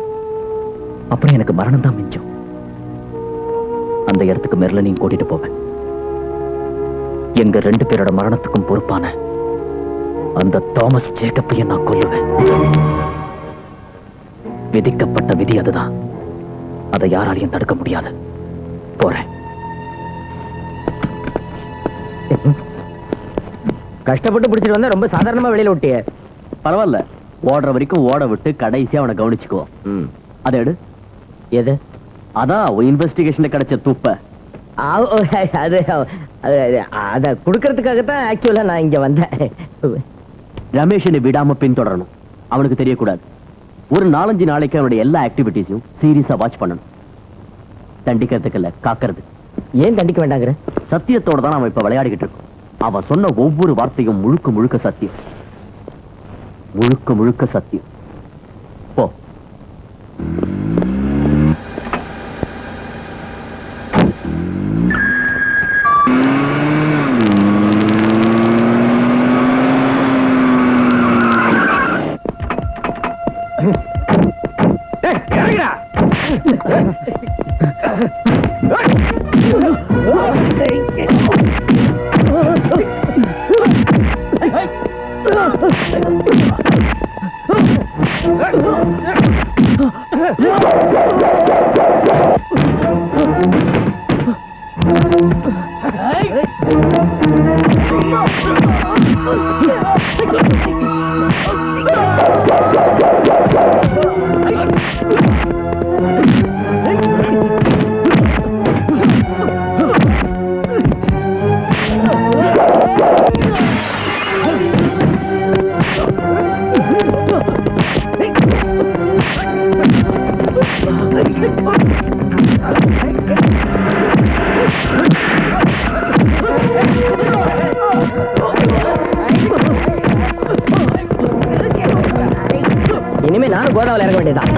அப்புறம் எனக்கு மரணம் தான் மிஞ்சும். அந்த இடத்துக்கு மெர்லினையும் கூட்டிட்டு போவேன். எங்க 2 பேரோட மரணத்துக்கும் பொறுப்பான அந்த தாமஸ் ஜேக்கப்பையும் நான் கொல்லுவேன். விதிக்கப்பட்ட விதி அதுதான். அதை யாராலையும் தடுக்க முடியாது. போறேன். கஷ்டப்பட்டு பிடிச்சிட்டு வந்தா ரொம்ப சாதாரணமா வெளியில விட்டிய. பரவாயில்ல, ஓடுற வரைக்கும் ஓட விட்டு கடைசியா அவனை கவனிச்சுக்குவோம். அதை எடு. எது? அதான் இன்வெஸ்டிகேஷன்ல கிடைச்ச துப்ப. அது அத குடுக்கறதுக்காகத்தான் ஆக்சுவலா நான் இங்க வந்தேன். ரமேஷனை விடாம பின்தொடரணும். அவனுக்கு தெரியக்கூடாது. ஒரு 4-5 நாளைக்கு அவனுடைய எல்லா ஆக்டிவிட்டிஸையும் சீரியஸா வாட்ச் பண்ணணும். தண்டிக்கிறதுக்கு இல்ல, காக்கிறது. ஏன் தண்டிக்க வேண்டாங்கிற? சத்தியத்தோட தான் அவன் இப்ப விளையாடிக்கிட்டு இருக்கான். அவன் சொன்ன ஒவ்வொரு வார்த்தையும் முழுக்க முழுக்க சத்தியம். முழுக்க முழுக்க சத்தியம். போ. இனிமே நானும் கோதாவில் இறங்க வேண்டியதான்.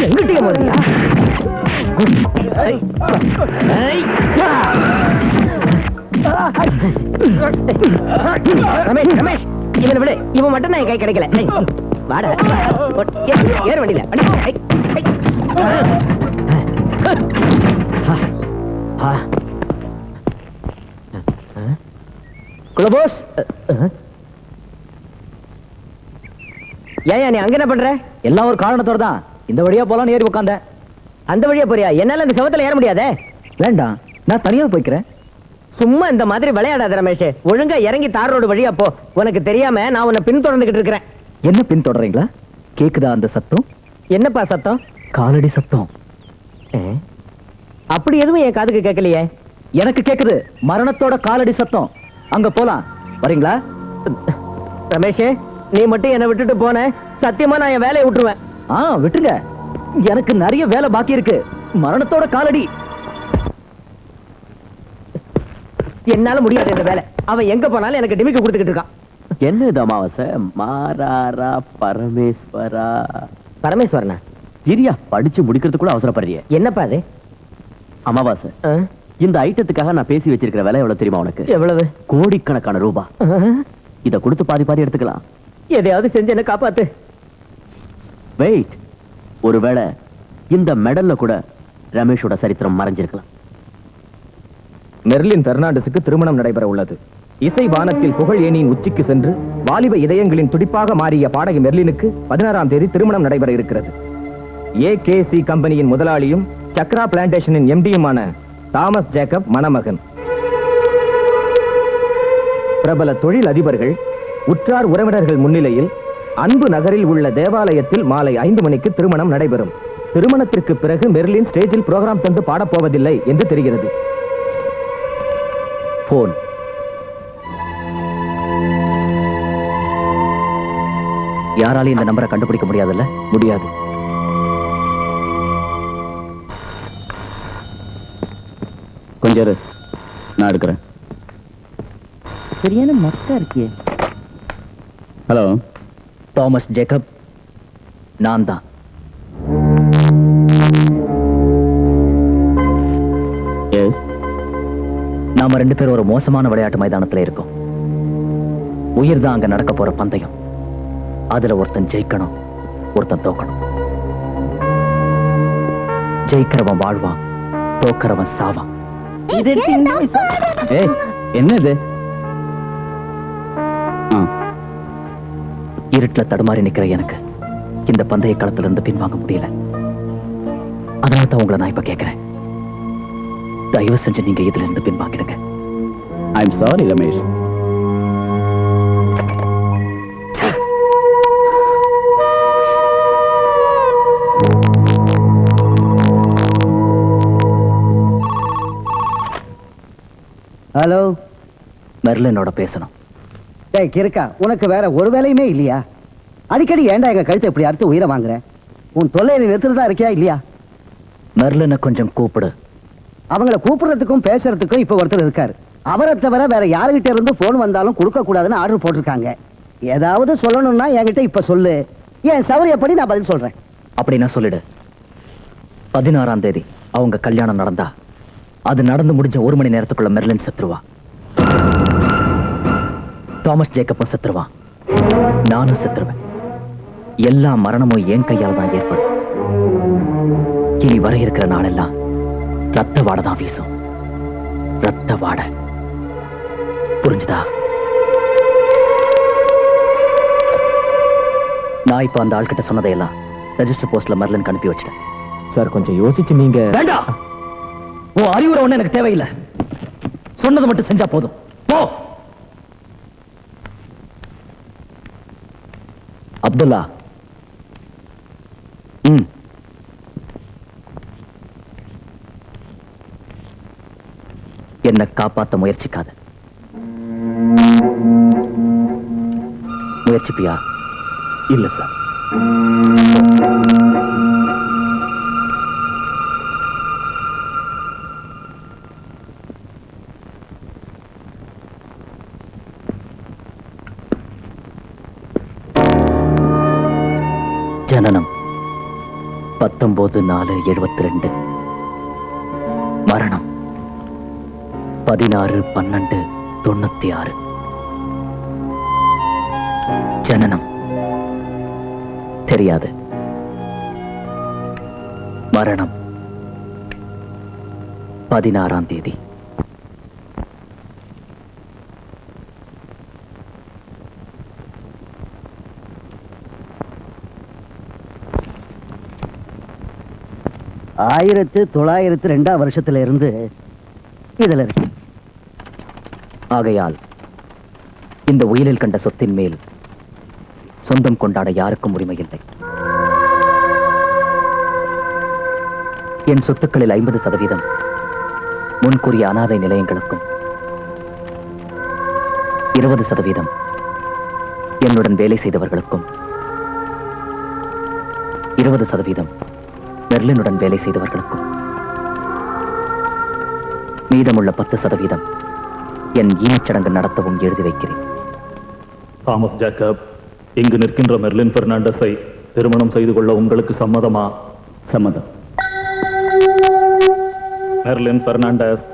எங்கிட்டே போறியா? ரமேஷ், ரமேஷ், இவனை விடு. இவன் மட்டும் நான் என் கை கிடைக்கல. வாடா, ஏறு வண்டியில. குலபோஸ், ஏன் நீ அங்க என்ன பண்ற? எல்லாம் ஒரு காரணத்தோட தான். இந்த வழியா போலான்னு ஏறி உட்காந்த. அந்த வழியா போறியா? என்னால அந்த செவத்துல ஏற முடியாதே. வேண்டாம், நான் தனியா போய்க்கிறேன். சும்மா இந்த மாதிரி விளையாடாத ரமேஷ். ஒழுங்கா இறங்கி தார் ரோடு வழியா போ. உனக்கு தெரியாம நான் உன்னை பின்தொடர்ந்துகிட்டு இருக்கிறேன். என்ன பின்தொடர்றீங்களா? கேக்குதா அந்த சத்தம்? என்னப்பா சத்தம்? காலடி சத்தம். அப்படி எதுவும் என் காதுக்கு கேட்கலையே. எனக்கு கேக்குது, மரணத்தோட காலடி சத்தம். அங்க போலாம், வரீங்களா? ரமேஷ், நீ மட்டும் என்னை விட்டுட்டு போன, சத்தியமா நான் என் வேலையை விட்டுருவேன். விட்டுங்க, எனக்கு நிறைய வேலை பாக்கி இருக்கு. மரணத்தோட காலடி. என்னால முடியாது இந்த வேலை. அவன் எங்க போனாலும் எனக்கு டிமிக்கு கொடுத்துக்கிட்டு இருக்கான். என்ன இது அமாவாசை? மாராரா பரமேஸ்வரா. பரமேஸ்வரனா? சரியா, படிச்சு முடிக்கிறதுக்குள்ள அவசரப்படுறிய. என்னப்பா அது? அமாவாசை, இந்த ஐட்டத்துக்காக நான் பேசி வச்சிருக்கிற விலை எவ்வளவு தெரியுமா உனக்கு? எவ்வளவு? கோடிக்கணக்கான ரூபா. இத கொடுத்து பாதி பாதி எடுத்துக்கலாம். எதையாவது செஞ்சு என்ன காப்பாத்து. வெயிட், ஒருவேளை இந்த மெடல்ல கூட ரமேஷோட சரித்திரம் மறைஞ்சிருக்கலாம். மெர்லின் பெர்னாண்டஸுக்கு திருமணம் நடைபெற உள்ளது. இசை வானத்தில் புகழ் ஏணியின் உச்சிக்கு சென்று வாலிப இதயங்களின் துடிப்பாக மாறிய பாடகி மெர்லினுக்கு 16ஆம் தேதி திருமணம் நடைபெற இருக்கிறது. AKC கம்பெனியின் முதலாளியும் சக்ரா பிளான்டேஷனின் MDயுமான தாமஸ் ஜேக்கப் மணமகன். பிரபல தொழில் அதிபர்கள் உற்றார் உறவினர்கள் முன்னிலையில் அன்பு நகரில் உள்ள தேவாலயத்தில் மாலை 5 மணிக்கு திருமணம் நடைபெறும். திருமணத்திற்கு பிறகு மெர்லின் ஸ்டேஜில் புரோகிராம் தந்து பாடப்போவதில்லை என்று தெரிகிறது. போன். யாராலையும் இந்த நம்பரை கண்டுபிடிக்க முடியாதுல்ல? முடியாது. கொஞ்சம் இரு, நான் எடுக்கிறேன். சரியான மக்கா இருக்கியே. ஹலோ, தாமஸ் ஜேக்கப், நான் தான். எஸ், நாம 2 பேரும் ஒரு மோசமான விளையாட்டு மைதானத்துல இருக்கோம். உயிர் தான் அங்க நடக்க போற பந்தயம். அதுல ஒருத்தன் ஜெயிக்கணும், ஒருத்தன் தோக்கணும். ஜெயிக்கிறவன் வாழ்வான், தோக்கிறவன் சாவான். ஏய், என்னது? இருட்டுல தடுமாறி நிக்கிற எனக்கு இந்த பந்தய களத்துல இருந்து பின்வாங்க முடியல. அதனால தான் உங்களை நான் இப்ப கேட்கிறேன், தயவு செஞ்சு நீங்க இதுல இருந்து பின்வாங்கிடுங்க. I am sorry Ramesh. Hello, மெர்லினோட பேசணும். டேய் கிறுக்கா, உனக்கு வேற ஒரு வேலையுமே இல்லையா? அடிக்கடி ஏன்டா எங்க கழுத்தை இப்படி அறுத்து உயிரை வாங்குற? உன் தொல்லையை நிறுத்துறதா இருக்கியா இல்லையா? மெர்லினை கொஞ்சம் கூப்பிடு. அவங்கள கூப்பிடுறதுக்கும் பேசுறதுக்கும் இப்ப ஒருத்தர் இருக்காரு. அவரை தவிர வேற யாருகிட்ட இருந்து போன் வந்தாலும் கொடுக்க கூடாதுன்னு ஆர்டர் போட்டிருக்காங்க. ஏதாவது சொல்லணும்னா என்கிட்ட இப்ப சொல்லு, என் சௌரியப்படி நான் பதில் சொல்றேன். அப்படின்னா சொல்லிடு. 16ஆம் தேதி அவங்க கல்யாணம் நடந்தா அது நடந்து முடிஞ்ச 1 மணி நேரத்துக்குள்ள மெர்லின் செத்துருவா. தாமஸ் ஜேக்கப்பும் செத்துருவான், நானும் செத்துருவேன். எல்லா மரணமும் என் கையால் தான் ஏற்படும். இனி வர இருக்கிற நாளெல்லாம் ரத்த வாடை தான் வீசும். ரத்த வாடை. புரிஞ்சுதா? நான் இப்ப அந்த ஆள்கிட்ட சொன்னதையெல்லாம் ரெஜிஸ்டர் போஸ்ட்ல மெர்லின் அனுப்பி வச்சிட்டேன். சார், கொஞ்சம் யோசிச்சு நீங்க. வேண்டாம், உன் அறிவுரை ஒண்ணு எனக்கு தேவையில்லை. சொன்னதை மட்டும் செஞ்சா போதும். போ. அப்துல்லா. என்னை காப்பாத்த முயற்சிக்காத. முயற்சிப்பியா? இல்ல சார். ஜனனம் 19/4/72. மரணம் 16/12/96. ஜனனம் தெரியாது, மரணம் 16ஆம் தேதி. ஆ 1902 வருஷத்துல இருந்து இதுல இருக்கு. ஆகையால் இந்த உயிரில் கண்ட சொத்தின் மேல் சொந்தம் கொண்டாட யாருக்கும் உரிமை இல்லை. என் சொத்துக்களில் 50% முன்கூறிய அனாதை நிலையங்களுக்கும் 20% என்னுடன் வேலை செய்தவர்களுக்கும் 20% மெர்லினுடன் வேலை செய்தவர்களுக்கும் மீதமுள்ள 10% என் ஈனச்சடங்கு நடத்தவும் எழுதி வைக்கிறேன். தாமஸ் ஜேக்கப், இங்கு நிற்கின்ற மெர்லின் பெர்னாண்டஸை திருமணம் செய்து கொள்ள உங்களுக்கு சம்மதமா? சம்மதம். மெர்லின் பெர்னாண்டஸ்,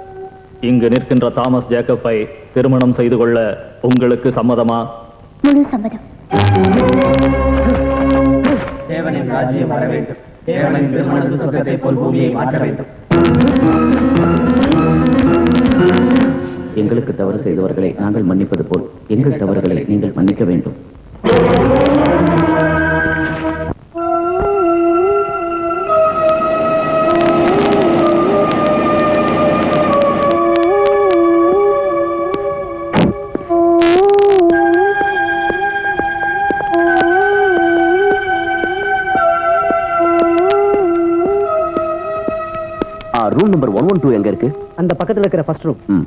இங்கு நிற்கின்ற தாமஸ் ஜேக்கப்பை திருமணம் செய்து கொள்ள உங்களுக்கு சம்மதமா? முழு சம்மதம். தேவனின் ராஜ்யம் வர வேண்டும். தேவனின் திருமணத்து சொர்க்கத்தை போல் பூமியை மாற்ற வேண்டும். எங்களுக்கு தவறு செய்தவர்களை நாங்கள் மன்னிப்பது போல் எங்கள் தவறுகளை நீங்கள் மன்னிக்க வேண்டும். 412 எங்க இருக்கு? அந்த பக்கத்துல இருக்கிற ஃபர்ஸ்ட் ரூம். ம்.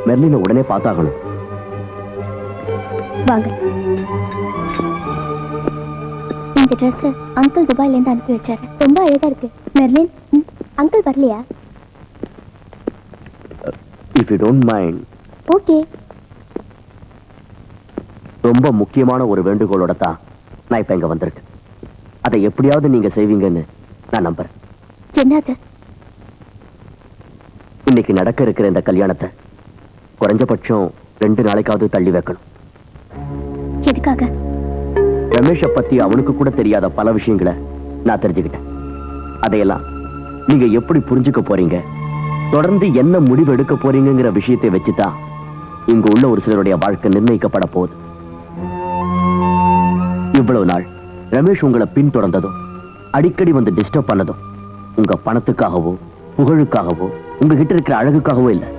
மெர்லினை உடனே பார்த்தாகணும். வாங்க. இந்த ட்ரெஸ் அங்கிள் துபாயில இருந்து அனுப்பி வச்சாரு. ரொம்ப அழகா இருக்கு. மெர்லின், அங்கிள் வரலையா? If you don't mind. Okay. ரொம்ப முக்கியமான ஒரு வேண்டுகோளோட தான் நான் இப்ப இங்க வந்திருக்கேன். அதை எப்படியாவது நீங்க செய்வீங்கன்னு நான் நம்புறேன். என்னது? இன்னைக்கு நடக்க இருக்கிற இந்த கல்யாணத்தை குறைஞ்சபட்சம் 2 நாளைக்காவது தள்ளி வைக்கணும். எதுக்காக? ரமேஷை பத்தி அவனுக்கு கூட தெரியாத பல விஷயங்களை நான் தெரிஞ்சுக்கிட்டேன். அதையெல்லாம் நீங்க எப்படி புரிஞ்சுக்க போறீங்க, தொடர்ந்து என்ன முடிவு எடுக்க போறீங்கிற விஷயத்தை வச்சுதான் இங்க உள்ள ஒரு சிலருடைய வாழ்க்கை நிர்ணயிக்கப்பட போகுது. இவ்வளவு நாள் ரமேஷ் உங்களை பின்தொடர்ந்ததும் அடிக்கடி வந்து டிஸ்டர்ப் பண்ணதும் உங்க பணத்துக்காகவோ புகழுக்காகவோ உங்ககிட்ட இருக்கிற அழகுக்காகவோ இல்லை.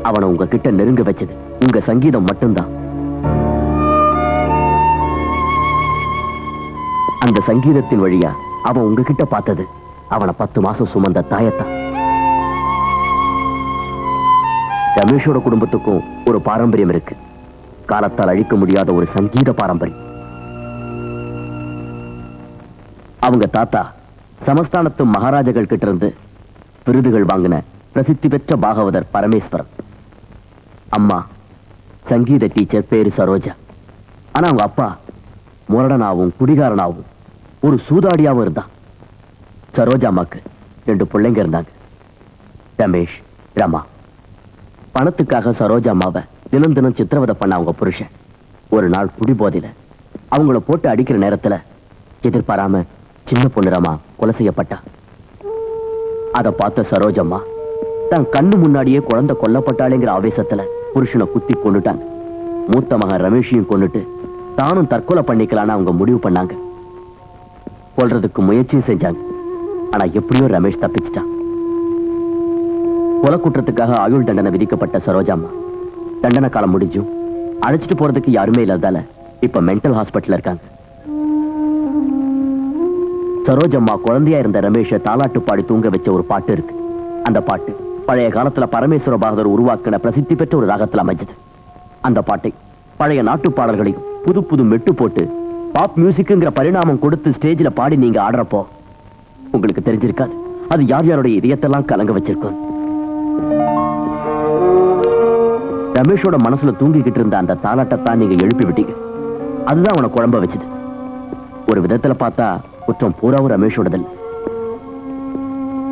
அவனை உங்ககிட்ட நெருங்க வச்சது உங்க சங்கீதம் மட்டும்தான். அந்த சங்கீதத்தின் வழியா அவன் உங்ககிட்ட பார்த்தது அவனை 10 மாசம் சுமந்த தாயத்தான். ரமேஷோட குடும்பத்துக்கும் ஒரு பாரம்பரியம் இருக்கு. காலத்தால் அழிக்க முடியாத ஒரு சங்கீத பாரம்பரியம். அவங்க தாத்தா சமஸ்தானத்து மகாராஜர்கள் கிட்ட இருந்து விருதுகள் வாங்கின பிரசித்தி பெற்ற பாகவதர் பரமேஸ்வரன். அம்மா சங்கீத டீச்சர் பேரு சரோஜா. ஆனா அவங்க அப்பா முரடனாவும் குடிகாரனாவும் ஒரு சூதாடியாவும் இருந்தான். சரோஜா அம்மாக்கு 2 பிள்ளைங்க இருந்தாங்க, ரமேஷ், ரமா. பணத்துக்காக சரோஜா அம்மாவை தினம் தினம் சித்திரவதை பண்ண அவங்க புருஷன் ஒரு நாள் குடிபோதையில அவங்கள போட்டு அடிக்கிற நேரத்துல எதிர்பாராம சின்ன பொண்ணு ரமா கொலை செய்யப்பட்டா. அதை பார்த்த சரோஜம்மா தன் கண்ணு முன்னாடியே குழந்தை கொல்லப்பட்டாளேங்கிற ஆவேசத்துல புருஷனை குத்தி கொண்டுட்டாங்க. மூத்த மகன் ரமேஷையும் கொண்டுட்டு தானும் தற்கொலை பண்ணிக்கலான்னு அவங்க முடிவு பண்ணாங்க. கொல்றதுக்கு முயற்சியும் செஞ்சாங்க. ஆனா எப்படியோ ரமேஷ் தப்பிச்சிட்டான். கொலை குற்றத்துக்காக ஆயுள் தண்டனை விதிக்கப்பட்ட சரோஜாம்மா தண்டனை காலம் முடிஞ்சும் அழைச்சிட்டு போறதுக்கு யாருமே இல்லாதால இப்ப மென்டல் ஹாஸ்பிட்டல் இருக்காங்க. சரோஜம்மா குழந்தையா இருந்த ரமேஷை தாலாட்டு பாடி தூங்க வச்ச ஒரு பாட்டு இருக்கு. அந்த பாட்டு பழைய காலத்துல பரமேஸ்வர பாகதர் உருவாக்கின பிரசித்தி பெற்ற ஒரு ராகத்துல அமைஞ்சது. அந்த பாட்டை பழைய நாட்டு பாடல்களையும் புது புது மெட்டு போட்டு பாப் மியூசிக்ங்கிற பரிணாமம் கொடுத்து ஸ்டேஜில் பாடி நீங்க ஆடுறப்போ உங்களுக்கு தெரிஞ்சிருக்காது அது யார் யாருடைய இதயத்தெல்லாம் கலங்க வச்சிருக்கும். ரமேஷோட மனசுல தூங்கிக்கிட்டு இருந்த அந்த தாலாட்டத்தான் நீங்க எழுப்பி விட்டீங்க. அதுதான் அவனை குழம்ப வச்சது. ஒரு விதத்துல பார்த்தா குற்றம் பூராவும் ரமேஷோடதில்லை.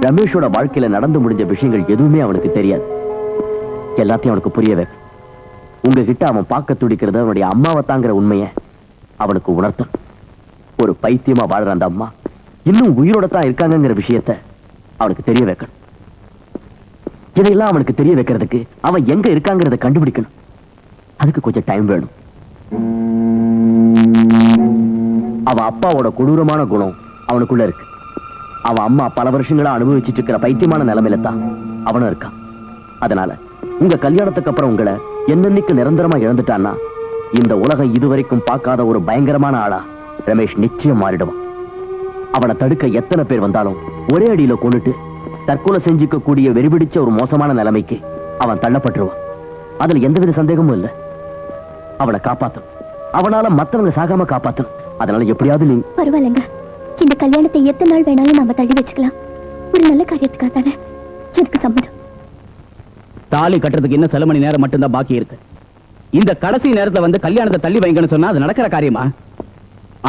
ரமேஷோட வாழ்க்கையில நடந்து முடிஞ்ச விஷயங்கள் எதுவுமே அவனுக்கு தெரியாது. எல்லாத்தையும் அவனுக்கு புரிய வைக்க உங்ககிட்ட அவன் பார்க்க துடிக்கிறது அவனுடைய அம்மாவை தாங்கிற உண்மையை அவனுக்கு உணர்த்தும். ஒரு பைத்தியமா வாழ்ற அந்த அம்மா இன்னும் உயிரோட தான் இருக்காங்கிற விஷயத்த அவனுக்கு தெரிய வைக்கணும். இதையெல்லாம் அவனுக்கு தெரிய வைக்கிறதுக்கு அவன் எங்க இருக்காங்கிறத கண்டுபிடிக்கணும். அதுக்கு கொஞ்சம் டைம் வேணும். அவன் அப்பாவோட கொடூரமான குணம் அவனுக்குள்ள இருக்கு. அவன் அம்மா பல வருஷங்களா அனுபவிச்சுட்டு இருக்கிற பைத்தியமான நிலைமையில தான் அவனும் இருக்கான். அதனால உங்க கல்யாணத்துக்கு அப்புறம் உங்களை என்னன்னைக்கு நிரந்தரமா இழந்துட்டான்னா இந்த உலகம் இதுவரைக்கும் பார்க்காத ஒரு பயங்கரமான ஆளா ரமேஷ் நிச்சயம் மாறிடுவான். அவனை தடுக்க எத்தனை பேர் வந்தாலும் ஒரே அடியில கொண்டுட்டு தற்கொலை செஞ்சுக்க கூடிய வெறிபிடிச்ச ஒரு மோசமான நிலைமைக்கு அவன் தள்ளப்பட்டுருவான். அதுல எந்தவித சந்தேகமும் இல்லை. அவனை காப்பாத்தணும். அவனால மத்தவங்க சாகாம காப்பாத்தணும். அதனால எப்படியாவது நீ பரவாயில்லைங்க, இந்த கல்யாணத்தை எத்தனை நாள் வேணாலும் நாம தள்ளி வச்சுக்கலாம். ஒரு நல்ல காரியத்துக்காக தானே. எனக்கு சம்மதம். தாலி கட்டுறதுக்கு இன்னும் சில மணி நேரம் மட்டும்தான் பாக்கி இருக்கு. இந்த கடைசி நேரத்துல வந்து கல்யாணத்தை தள்ளி வைங்கன்னு சொன்னா அது நடக்கிற காரியமா?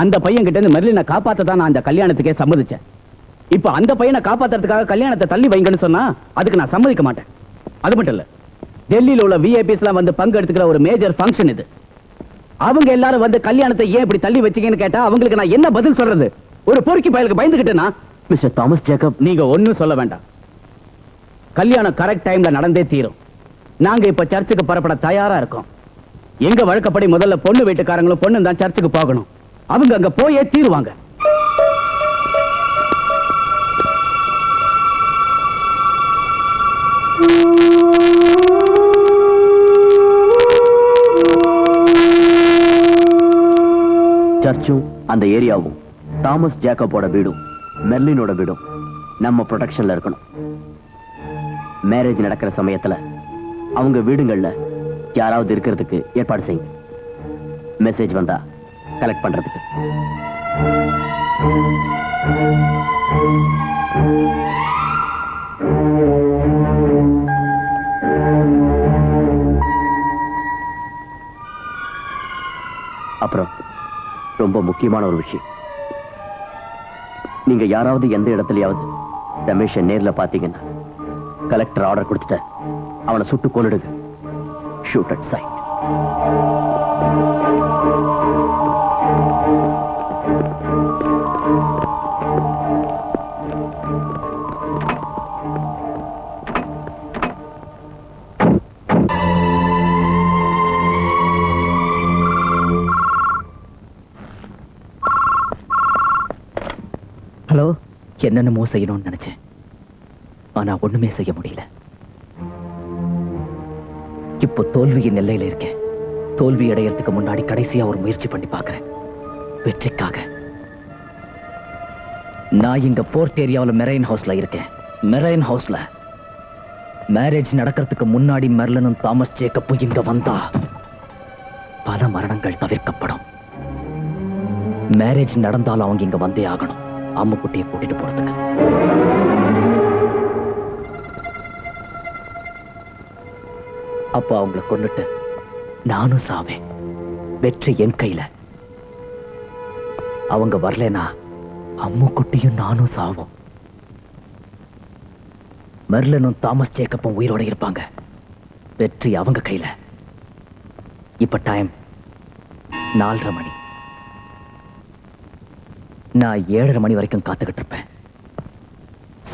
அந்த பையன் கிட்ட இருந்து மெர்லினை காப்பாத்த தான் நான் அந்த கல்யாணத்துக்கே சம்மதிச்சேன். இப்ப அந்த பையனை காப்பாத்துறதுக்காக கல்யாணத்தை தள்ளி வைங்கன்னு சொன்னா அதுக்கு நான் சம்மதிக்க மாட்டேன். அது மட்டும் இல்ல, டெல்லியில உள்ள விஐபிஸ் எல்லாம் வந்து பங்கு எடுத்துக்கிற ஒரு மேஜர் ஃபங்க்ஷன் இது. அவங்க எல்லாரும் வந்து கல்யாணத்தை ஏன் இப்படி தள்ளி வச்சீங்கன்னு கேட்டா அவங்களுக்கு நான் என்ன பதில் சொல்றது? ஒரு பொறுக்கி பயலுக்கு பயந்துகிட்டேனா? மிஸ்டர் தாமஸ் ஜேக்கப், நீங்க ஒண்ணும் சொல்ல வேண்டாம். கல்யாணம் கரெக்ட் டைம்ல நடந்தே தீரும். நாங்க இப்ப சர்ச்சுக்கு புறப்பட தயாரா இருக்கோம். எங்க வழக்கப்படி முதல்ல பொண்ணு வீட்டுக்காரங்களும் பொண்ணு தான் சர்ச்சுக்கு போகணும். அவங்க அங்க போயே தீருவாங்க. சர்ச்சும் அந்த ஏரியாவும் தாமஸ் ஜேக்கபோட வீடும் மெர்லினோட வீடும் நம்ம ப்ரொடெக்ஷன்ல இருக்கணும். மேரேஜ் நடக்கிற சமயத்துல அவங்க வீடுகள்ல யாராவது இருக்கிறதுக்கு ஏற்பாடு செய்யுங்க. மெசேஜ் வந்தா கலெக்ட் பண்றதுக்கு. அப்புறம் ரொம்ப முக்கியமான ஒரு விஷயம், நீங்க யாராவது எந்த இடத்துலயாவது ரமேஷை நேர்ல பாத்தீங்கன்னா கலெக்டர் ஆர்டர் கொடுத்துட்ட அவனை சுட்டு கொன்னுடுங்க. Shoot at sight. ஹலோ. என்னென்னமோ செய்யணும்னு நினைச்சேன், ஆனா ஒண்ணுமே செய்ய முடியல. இப்போ தோல்வியின் எல்லையில இருக்கேன். தோல்வி அடையறதுக்கு முன்னாடி கடைசியா ஒரு முயற்சி பண்ணி பார்க்கிறேன், வெற்றிக்காக. நான் இங்க போர்ட் ஏரியாவில் மெரைன் ஹவுஸ்ல இருக்கேன். மெரைன் ஹவுஸ்ல மேரேஜ் நடக்கிறதுக்கு முன்னாடி மெர்லினும் தாமஸ் ஜேக்கப்பும் இங்க வந்தா பல மரணங்கள் தவிர்க்கப்படும். மேரேஜ் நடந்தாலும் அவங்க இங்க வந்தே ஆகணும், அம்முக்குட்டியை கூட்டிட்டு போறதுக்கு. அப்ப அவங்களை கொன்னுட்டு நானும் சாவேன். வெற்றி என் கையில. அவங்க வரலனா அம்முக்குட்டியும் நானும் சாவோம். மெர்லினும் தாமஸ் ஜேக்கப்பும் உயிரோட இருப்பாங்க. வெற்றி அவங்க கையில. இப்ப டைம் 4:30 மணி. நான் 7:30 மணி வரைக்கும் காத்துக்கிட்டு இருப்பேன்.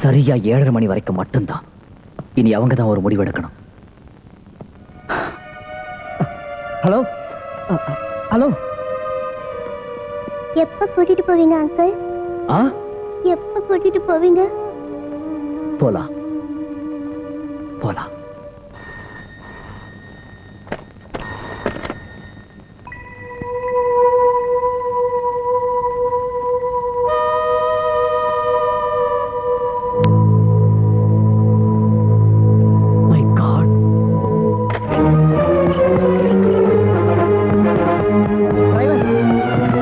சரியா 7:30 மணி வரைக்கும் மட்டும்தான். இனி அவங்க தான் ஒரு முடிவு எடுக்கணும். ஹலோ. ஹலோ. எப்ப கூட்டிட்டு போவீங்க அங்கிள்? ஆ, எப்ப கூட்டிட்டு போவீங்க? போலாம் போலாம். My God. டிரைவர்,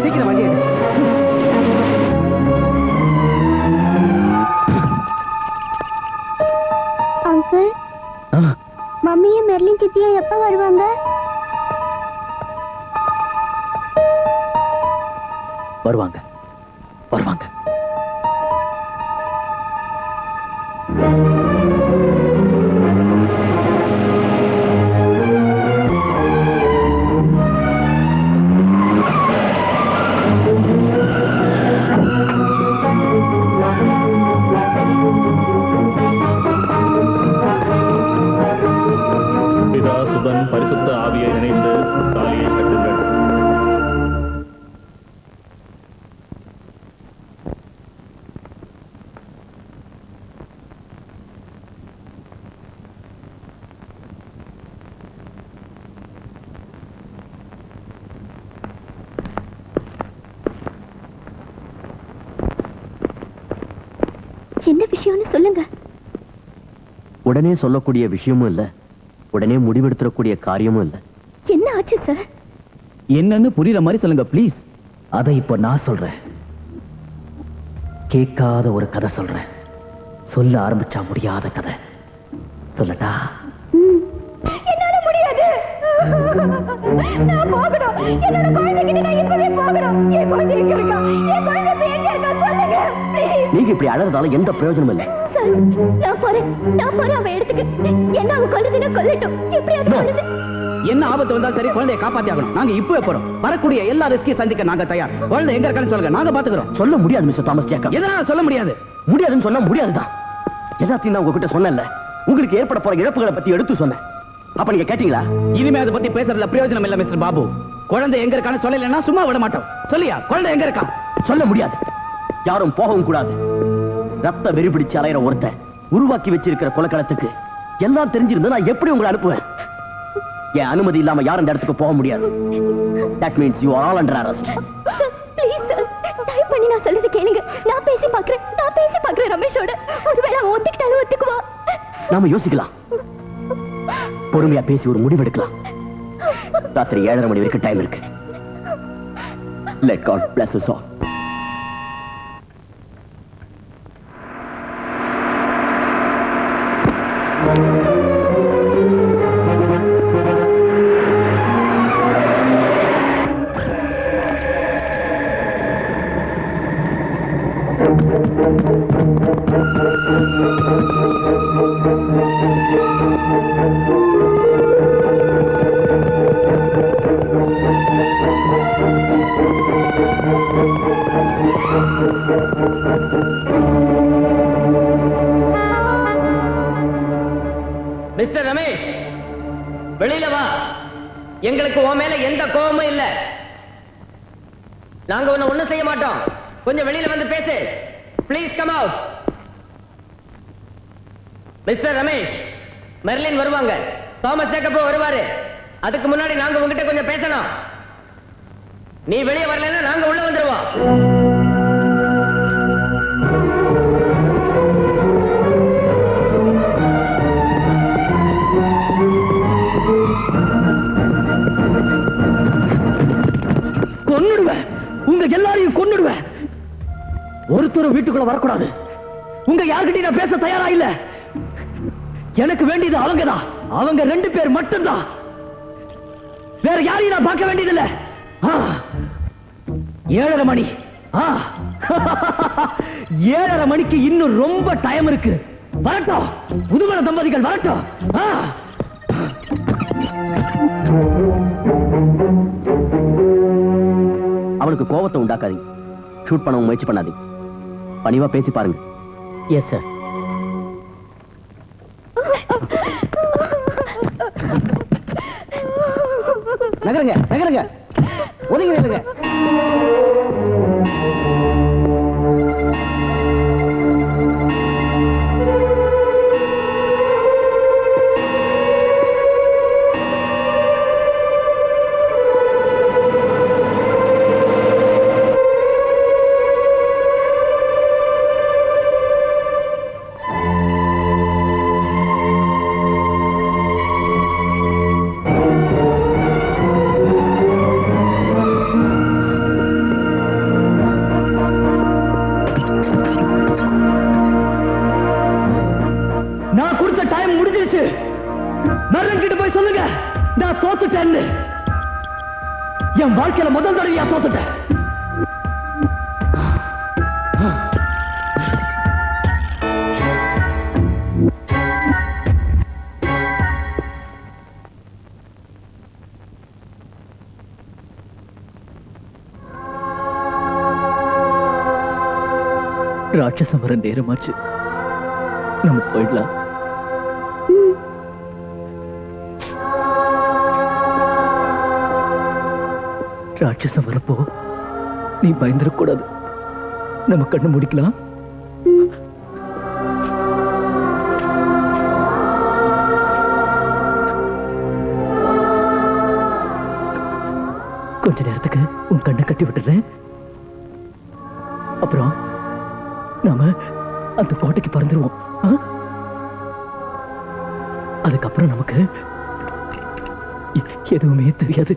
சீக்கிரம் வண்டி எடு. அங்கிள், ஆ, மம்மியும் மெர்லின் சித்தியும் எப்ப வருவாங்க? வருவாங்க வருவாங்க. பிதாசுதன் பரிசுத்த ஆவியை நினைத்து தாலியை கட்டுங்கள். என்ன விஷயம்னு சொல்லுங்க. உடனே சொல்லக்கூடிய விஷயமும் இல்ல, உடனே முடிவெடுத்துடக்கூடிய காரியமும் இல்ல. என்ன ஆச்சு சார்? என்னன்னு புரியுற மாதிரி சொல்லுங்க ப்ளீஸ். அதை இப்போ நான் சொல்றேன். கேட்காத ஒரு கதை சொல்றேன். சொல்ல ஆரம்பிச்சா முடியாத கதை. சொல்லட்டா? என்னால முடியாது. நான் போகணும். என்னோட குழந்தைகிட்ட நான் இப்பவே போகணும். என் குழந்தை எங்க இருக்கா? என் குழந்தை இப்ப எங்க இருக்கா? சொல்லுங்க please. நீங்க இப்படி அழறதால எந்த பிரயோஜனமும் இல்ல. சார், நான் போறேன். அவன் எடுத்துக்கு என்ன அவ கொல்லுதுன்னா கொல்லட்டும். எப்படியாவது கொல்லுது. என்ன ஆபத்து வந்தாலும் சரி குழந்தையை காப்பாத்தி ஆகணும். நாங்க இப்பவே போறோம். வரக்கூடிய எல்லா ரிஸ்கையும் சந்திக்க நாங்க தயார். குழந்தை எங்க இருக்கான்னு சொல்லுங்க, நாங்க பாத்துக்கிறோம். சொல்ல முடியாது மிஸ்டர் தாமஸ் ஜேக்கப். எதனால சொல்ல முடியாது? முடியாதுன்னு சொன்னா முடியாதுதான். எல்லாத்தையும் நான் உங்ககிட்ட சொன்னேன்ல. உங்களுக்கு ஏற்பட போற இழப்புகளை பத்தி எடுத்து சொன்னேன். அப்ப நீங்க கேட்டீங்களா? இனிமே அதை பத்தி பேசுறதுல பிரயோஜனம் இல்ல மிஸ்டர் பாபு. குழந்தை எங்க இருக்கான்னு சொல்லலைன்னா சும்மா விட மாட்டோம். சொல்லியா குழந்தை எங்க இருக்கா? சொல்ல முடியாது. யாரும் போகவும் கூடாது. ரத்த வெறி பிடிச்சு அலையிற ஒருத்தன் உருவாக்கி வச்சிருக்கிற கொலைக்களத்துக்கு எல்லாம் தெரிஞ்சிருந்து நான் எப்படி உங்களை அனுப்புவேன்? என் அனுமதி இல்லாம யாரும் அந்த இடத்துக்கு போக முடியாது. That means you are all under arrest. Please sir, தயவு பண்ணி நான் சொல்றது கேளுங்க. நான் பேசி பார்க்கறேன் ரமேஷோட. ஒருவேளை அவன் ஒத்துக்கிட்டாலும் ஒத்துக்குவா. நாம யோசிக்கலாம். பொறுமையா பேசி ஒரு முடிவெடுக்கலாம். ராத்திரி 7:30 மணி வரைக்கும் டைம் இருக்கு. Let God bless us all. Mister Ramesh, வெளியில வா. எங்களுக்கு உன் மேல எந்த கோபமும் இல்ல. நாங்க உன்னை ஒண்ணும் செய்ய மாட்டோம். கொஞ்சம் வெளியில வந்து பேசு. Please come out. Mister Ramesh, Merlin வருவாங்க, தாமஸ் ஜேக்கப் வருவாரு. அதுக்கு முன்னாடி நாங்க உங்ககிட்ட கொஞ்சம் பேசணும். நீ வெளியே வரலன்னா நாங்க உள்ள வந்துருவோம். கொன்னுடுவேன். உங்க எல்லாரையும் கொன்னுடுவேன். ஒருத்தரும் வீட்டுக்குள்ள வரக்கூடாது. உங்க யார்கிட்டயும் நான் பேச தயாரா இல்ல. எனக்கு வேண்டியது அவங்கதான். அவங்க 2 பேர் மட்டும்தான். வேற யாரையும் நான் பார்க்க வேண்டியதில்லை. 7:30 மணி. 7:30 மணிக்கு இன்னும் ரொம்ப டைம் இருக்கு. வரட்டும், புதுமண தம்பதிகள் வரட்டும். அவனுக்கு கோபத்தை உண்டாக்காதீங்க. ஷூட் பண்ண முயற்சி பண்ணாதீங்க. பணிவா பேசி பாருங்க. Yes sir. நகருங்க நகருங்க, ஒதுங்கி நில்லுங்க. என் வாழ்க்கையில முதல் தடவையா தோத்துட்டேன். ராட்சசம் வர நேரமாச்சு. நம்ம போயிடலாம். ராட்சசம் வரப்போ நீ பயந்துடக்கூடாது. நம்ம கண்ணு முடிக்கலாம். கொஞ்ச நேரத்துக்கு உன் கண்ணை கட்டி விட்டுறேன். அப்புறம் நாம அந்த கோட்டைக்கு பறந்துருவோம். அதுக்கப்புறம் நமக்கு எதுவுமே தெரியாது.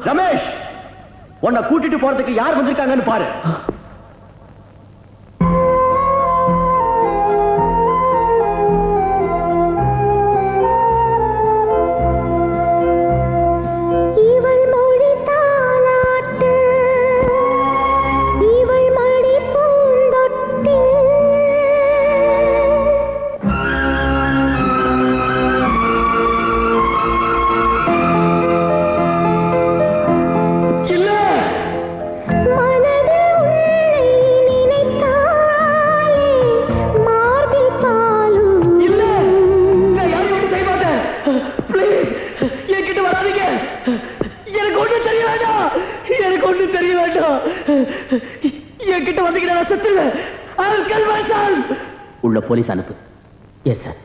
ரமேஷ், உன்னை கூட்டிட்டு போறதுக்கு யார் வந்திருக்காங்கன்னு பாரு. இவள் மடி பூந்தொட்டு ஒண்ணு தெரிய வேண்டாம். என்கிட்ட வந்துக்கிட்ட நான் செத்துருவேன். உள்ள போலீஸ் அனுப்பு. Yes sir.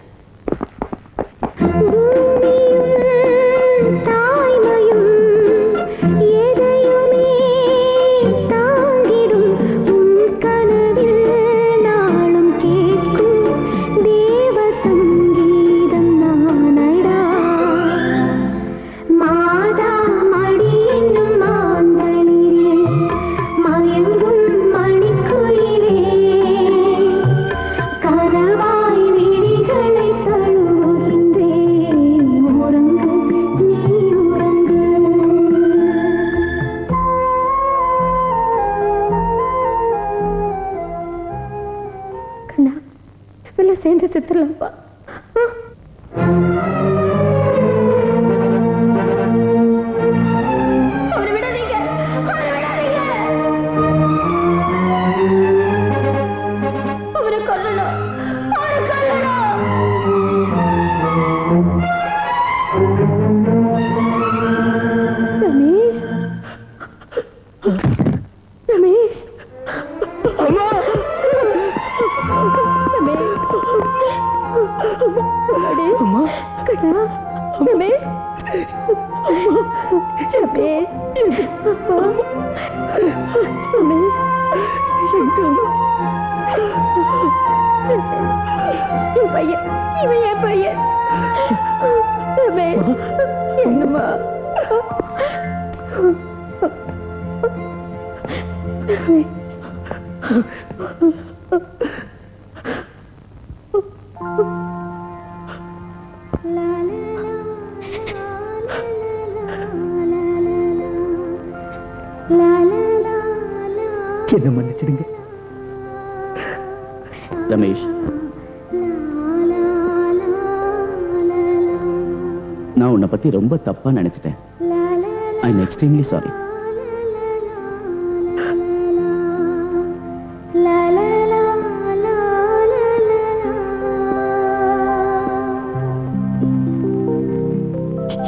சேர்ந்து செத்துடலாம்ப்பா. அவரை விடாதீங்க, அவரை விடாதீங்க. அவரை கொல்லணும், அவரை கொல்லணும். ரமேஷ், ரமேஷ், அம்மா, ரமேஷ், அம்மா, கண்ணா, ரமேஷ், ரமேஷ், அப்பா, ரமேஷ், என் பையன், இவன் என் பையன். ரமேஷ், என்னம்மா? என்ன மன்னிச்சிடுங்க ரமேஷ். நான் உன்னை பத்தி ரொம்ப தப்பா நினைச்சிட்டேன். I am extremely sorry.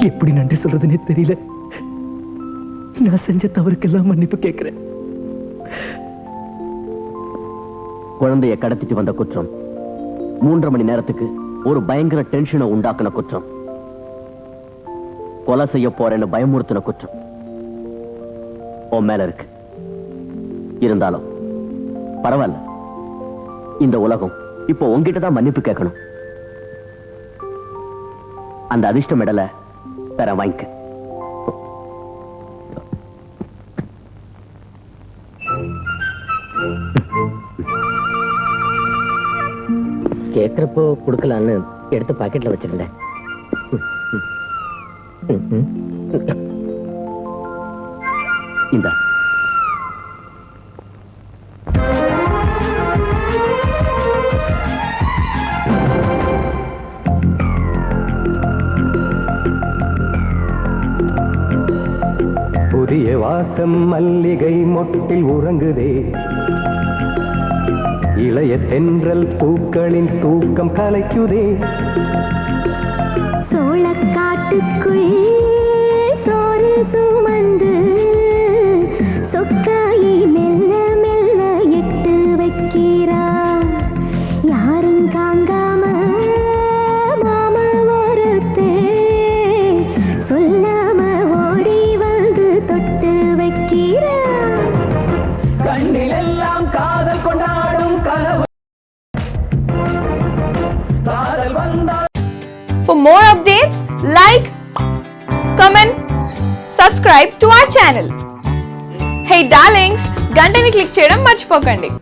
எப்படி நன்றி சொல்றதுன்னே தெரியல. நான் செஞ்ச தவறுக்கெல்லாம் மன்னிப்பு கேட்கிறேன். குழந்தையை கடத்திட்டு வந்த குற்றம், 3.5 மணி நேரத்துக்கு ஒரு பயங்கர டென்ஷனை உண்டாக்குன குற்றம், கொலை செய்ய போறேன்னு பயமுறுத்தின குற்றம் உன் மேல இருக்கு. இருந்தாலும் பரவாயில்ல, இந்த உலகம் இப்போ உங்ககிட்ட தான் மன்னிப்பு கேட்கணும். அந்த அதிர்ஷ்ட மெடலை தர வாங்கிக்க. கேட்கிறப்போ கொடுக்கலான்னு எடுத்து பாக்கெட்ல வச்சிருந்தேன். இந்த புதிய வாசம் மல்லிகை மொட்டில் உறங்குதே, இளைய தென்றல் பூக்களின் தூக்கம் கலைக்குதே. சோளக்காட்டுக்குள் சோறு சுமந்து சொக்காயை மெல்ல மெல்ல எட்டு வைக்கிறார். யாரும் காங்காம மாமா ஒருத்தே சொல்லாம ஓடி வந்து தொட்டு வைக்கிறார். கண்ணிலெல்லாம் காதல் கொண்டாடும் கனவு காதல் வந்தால். For more updates, like, comment, subscribe to our channel. Hey darlings, గంటని click చేయడం మర్చిపోకండి.